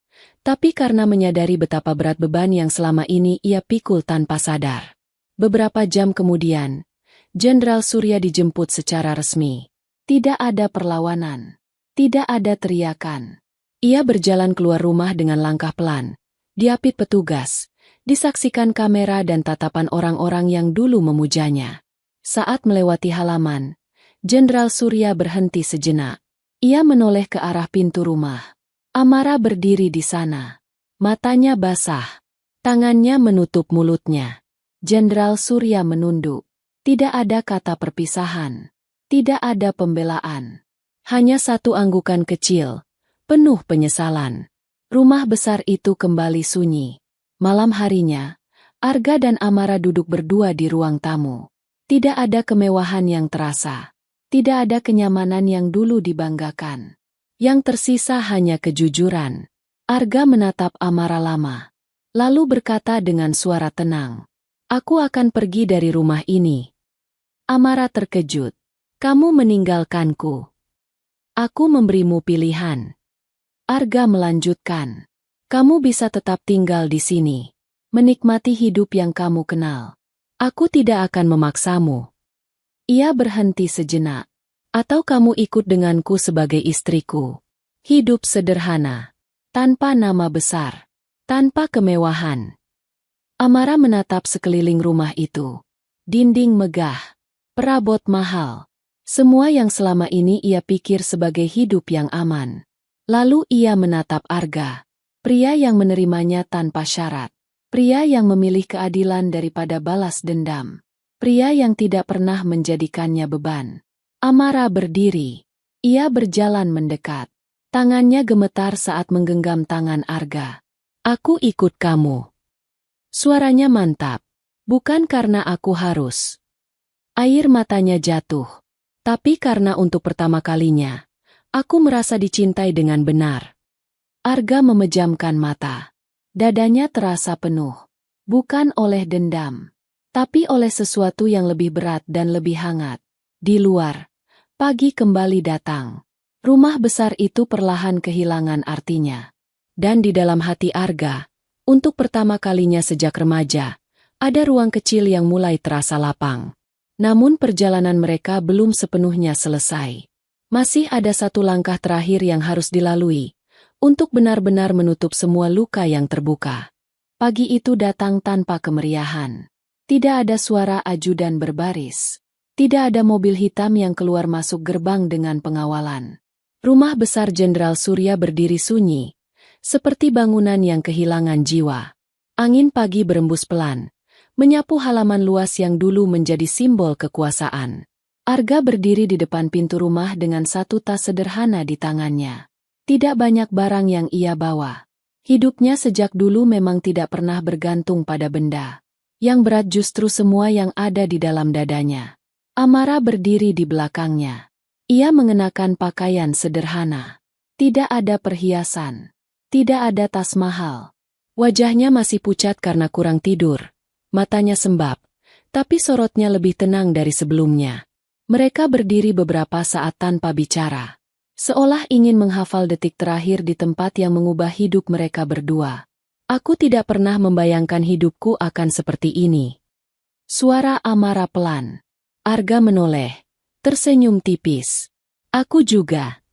tapi karena menyadari betapa berat beban yang selama ini ia pikul tanpa sadar. Beberapa jam kemudian, Jenderal Surya dijemput secara resmi. Tidak ada perlawanan. Tidak ada teriakan. Ia berjalan keluar rumah dengan langkah pelan. Diapit petugas, disaksikan kamera dan tatapan orang-orang yang dulu memujanya. Saat melewati halaman, Jenderal Surya berhenti sejenak. Ia menoleh ke arah pintu rumah. Amara berdiri di sana. Matanya basah. Tangannya menutup mulutnya. Jenderal Surya menunduk. Tidak ada kata perpisahan. Tidak ada pembelaan. Hanya satu anggukan kecil, penuh penyesalan. Rumah besar itu kembali sunyi. Malam harinya, Arga dan Amara duduk berdua di ruang tamu. Tidak ada kemewahan yang terasa. Tidak ada kenyamanan yang dulu dibanggakan. Yang tersisa hanya kejujuran. Arga menatap Amara lama. Lalu berkata dengan suara tenang. Aku akan pergi dari rumah ini. Amara terkejut. Kamu meninggalkanku. Aku memberimu pilihan. Arga melanjutkan. Kamu bisa tetap tinggal di sini. Menikmati hidup yang kamu kenal. Aku tidak akan memaksamu. Ia berhenti sejenak. Atau kamu ikut denganku sebagai istriku. Hidup sederhana. Tanpa nama besar. Tanpa kemewahan. Amara menatap sekeliling rumah itu. Dinding megah. Perabot mahal. Semua yang selama ini ia pikir sebagai hidup yang aman. Lalu ia menatap Arga. Pria yang menerimanya tanpa syarat. Pria yang memilih keadilan daripada balas dendam. Pria yang tidak pernah menjadikannya beban. Amara berdiri. Ia berjalan mendekat. Tangannya gemetar saat menggenggam tangan Arga. Aku ikut kamu. Suaranya mantap. Bukan karena aku harus. Air matanya jatuh. Tapi karena untuk pertama kalinya, aku merasa dicintai dengan benar. Arga memejamkan mata. Dadanya terasa penuh. Bukan oleh dendam. Tapi oleh sesuatu yang lebih berat dan lebih hangat. Di luar, pagi kembali datang. Rumah besar itu perlahan kehilangan artinya. Dan di dalam hati Arga, untuk pertama kalinya sejak remaja, ada ruang kecil yang mulai terasa lapang. Namun perjalanan mereka belum sepenuhnya selesai. Masih ada satu langkah terakhir yang harus dilalui, untuk benar-benar menutup semua luka yang terbuka. Pagi itu datang tanpa kemeriahan. Tidak ada suara ajudan berbaris. Tidak ada mobil hitam yang keluar masuk gerbang dengan pengawalan. Rumah besar Jenderal Surya berdiri sunyi, seperti bangunan yang kehilangan jiwa. Angin pagi berembus pelan, menyapu halaman luas yang dulu menjadi simbol kekuasaan. Arga berdiri di depan pintu rumah dengan satu tas sederhana di tangannya. Tidak banyak barang yang ia bawa. Hidupnya sejak dulu memang tidak pernah bergantung pada benda. Yang berat justru semua yang ada di dalam dadanya. Amara berdiri di belakangnya. Ia mengenakan pakaian sederhana. Tidak ada perhiasan. Tidak ada tas mahal. Wajahnya masih pucat karena kurang tidur. Matanya sembab, tapi sorotnya lebih tenang dari sebelumnya. Mereka berdiri beberapa saat tanpa bicara. Seolah ingin menghafal detik terakhir di tempat yang mengubah hidup mereka berdua. Aku tidak pernah membayangkan hidupku akan seperti ini. Suara Amara pelan. Arga menoleh, tersenyum tipis. Aku juga.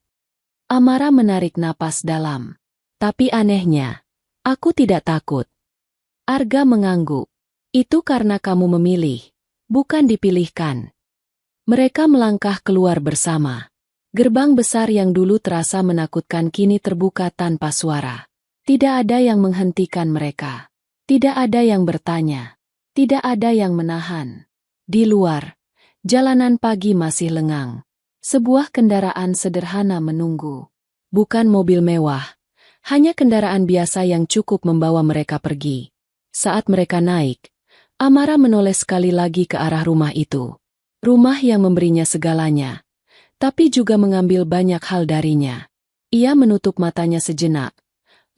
Amara menarik napas dalam. Tapi anehnya, aku tidak takut. Arga mengangguk. Itu karena kamu memilih, bukan dipilihkan. Mereka melangkah keluar bersama. Gerbang besar yang dulu terasa menakutkan kini terbuka tanpa suara. Tidak ada yang menghentikan mereka. Tidak ada yang bertanya. Tidak ada yang menahan. Di luar, jalanan pagi masih lengang. Sebuah kendaraan sederhana menunggu. Bukan mobil mewah, hanya kendaraan biasa yang cukup membawa mereka pergi. Saat mereka naik, Amara menoleh sekali lagi ke arah rumah itu. Rumah yang memberinya segalanya, tapi juga mengambil banyak hal darinya. Ia menutup matanya sejenak,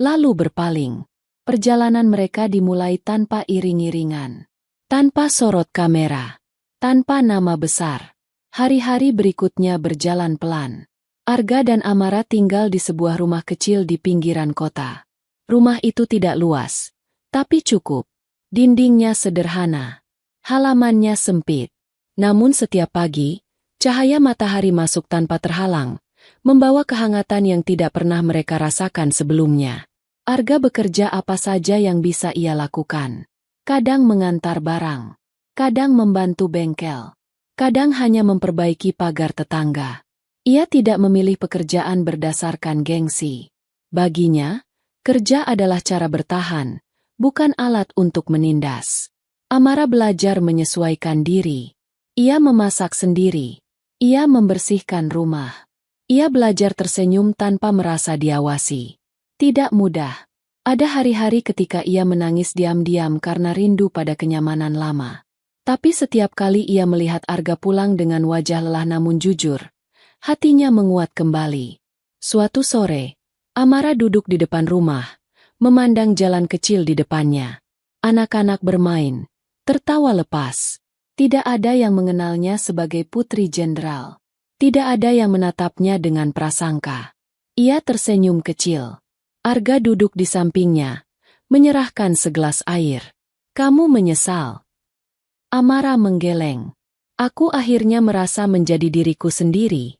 lalu berpaling. Perjalanan mereka dimulai tanpa iring-iringan, tanpa sorot kamera, tanpa nama besar. Hari-hari berikutnya berjalan pelan. Arga dan Amara tinggal di sebuah rumah kecil di pinggiran kota. Rumah itu tidak luas, tapi cukup. Dindingnya sederhana, halamannya sempit. Namun setiap pagi, cahaya matahari masuk tanpa terhalang, membawa kehangatan yang tidak pernah mereka rasakan sebelumnya. Arga bekerja apa saja yang bisa ia lakukan. Kadang mengantar barang, kadang membantu bengkel, kadang hanya memperbaiki pagar tetangga. Ia tidak memilih pekerjaan berdasarkan gengsi. Baginya, kerja adalah cara bertahan, bukan alat untuk menindas. Amara belajar menyesuaikan diri. Ia memasak sendiri. Ia membersihkan rumah. Ia belajar tersenyum tanpa merasa diawasi. Tidak mudah. Ada hari-hari ketika ia menangis diam-diam karena rindu pada kenyamanan lama. Tapi setiap kali ia melihat Arga pulang dengan wajah lelah namun jujur, hatinya menguat kembali. Suatu sore, Amara duduk di depan rumah, memandang jalan kecil di depannya. Anak-anak bermain, tertawa lepas. Tidak ada yang mengenalnya sebagai putri jenderal. Tidak ada yang menatapnya dengan prasangka. Ia tersenyum kecil. Arga duduk di sampingnya, menyerahkan segelas air. Kamu menyesal? Amara menggeleng. Aku akhirnya merasa menjadi diriku sendiri.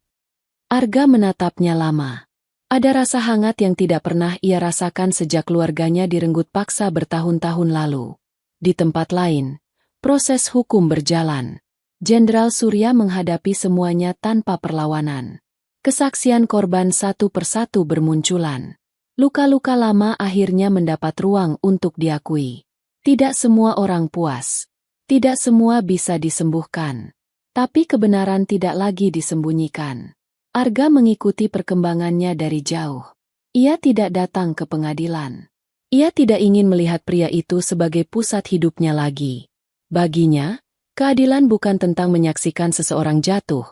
Arga menatapnya lama. Ada rasa hangat yang tidak pernah ia rasakan sejak keluarganya direnggut paksa bertahun-tahun lalu. Di tempat lain, proses hukum berjalan. Jenderal Surya menghadapi semuanya tanpa perlawanan. Kesaksian korban satu persatu bermunculan. Luka-luka lama akhirnya mendapat ruang untuk diakui. Tidak semua orang puas. Tidak semua bisa disembuhkan. Tapi kebenaran tidak lagi disembunyikan. Arga mengikuti perkembangannya dari jauh. Ia tidak datang ke pengadilan. Ia tidak ingin melihat pria itu sebagai pusat hidupnya lagi. Baginya, keadilan bukan tentang menyaksikan seseorang jatuh,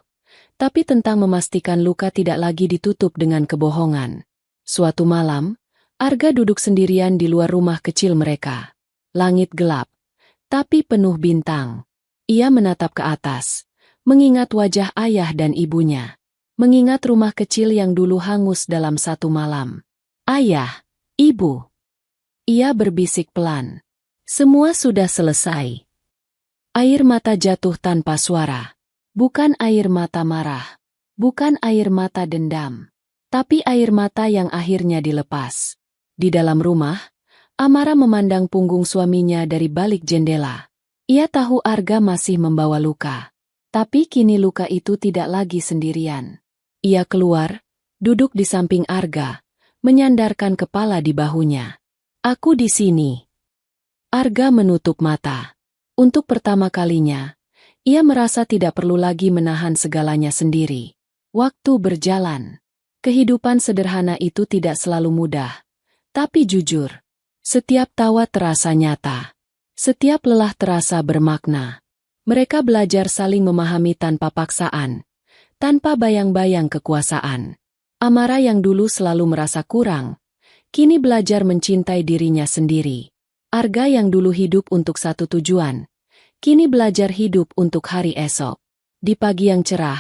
tapi tentang memastikan luka tidak lagi ditutup dengan kebohongan. Suatu malam, Arga duduk sendirian di luar rumah kecil mereka. Langit gelap, tapi penuh bintang. Ia menatap ke atas, mengingat wajah ayah dan ibunya. Mengingat rumah kecil yang dulu hangus dalam satu malam. Ayah, ibu. Ia berbisik pelan. Semua sudah selesai. Air mata jatuh tanpa suara. Bukan air mata marah. Bukan air mata dendam. Tapi air mata yang akhirnya dilepas. Di dalam rumah, Amara memandang punggung suaminya dari balik jendela. Ia tahu Arga masih membawa luka. Tapi kini luka itu tidak lagi sendirian. Ia keluar, duduk di samping Arga, menyandarkan kepala di bahunya. Aku di sini. Arga menutup mata. Untuk pertama kalinya, ia merasa tidak perlu lagi menahan segalanya sendiri. Waktu berjalan. Kehidupan sederhana itu tidak selalu mudah. Tapi jujur, setiap tawa terasa nyata. Setiap lelah terasa bermakna. Mereka belajar saling memahami tanpa paksaan. Tanpa bayang-bayang kekuasaan. Amara yang dulu selalu merasa kurang, kini belajar mencintai dirinya sendiri. Arga yang dulu hidup untuk satu tujuan, kini belajar hidup untuk hari esok. Di pagi yang cerah,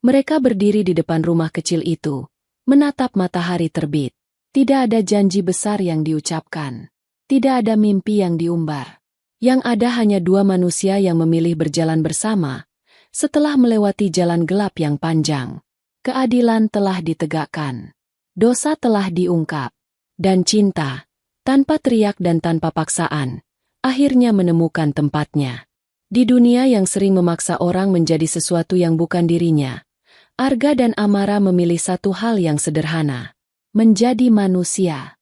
mereka berdiri di depan rumah kecil itu, menatap matahari terbit. Tidak ada janji besar yang diucapkan. Tidak ada mimpi yang diumbar. Yang ada hanya dua manusia yang memilih berjalan bersama, setelah melewati jalan gelap yang panjang. Keadilan telah ditegakkan. Dosa telah diungkap. Dan cinta, tanpa teriak dan tanpa paksaan, akhirnya menemukan tempatnya. Di dunia yang sering memaksa orang menjadi sesuatu yang bukan dirinya, Arga dan Amara memilih satu hal yang sederhana: menjadi manusia.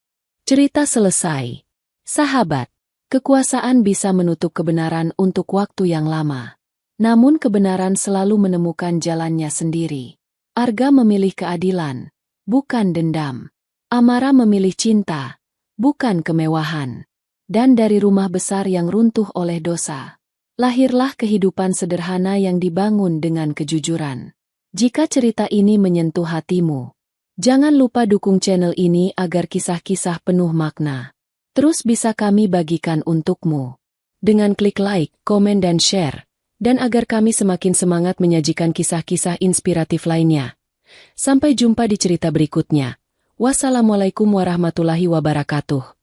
Cerita selesai. Sahabat, kekuasaan bisa menutup kebenaran untuk waktu yang lama. Namun kebenaran selalu menemukan jalannya sendiri. Arga memilih keadilan, bukan dendam. Amara memilih cinta, bukan kemewahan. Dan dari rumah besar yang runtuh oleh dosa, lahirlah kehidupan sederhana yang dibangun dengan kejujuran. Jika cerita ini menyentuh hatimu, jangan lupa dukung channel ini agar kisah-kisah penuh makna terus bisa kami bagikan untukmu. Dengan klik like, komen dan share, dan agar kami semakin semangat menyajikan kisah-kisah inspiratif lainnya. Sampai jumpa di cerita berikutnya. Wassalamualaikum warahmatullahi wabarakatuh.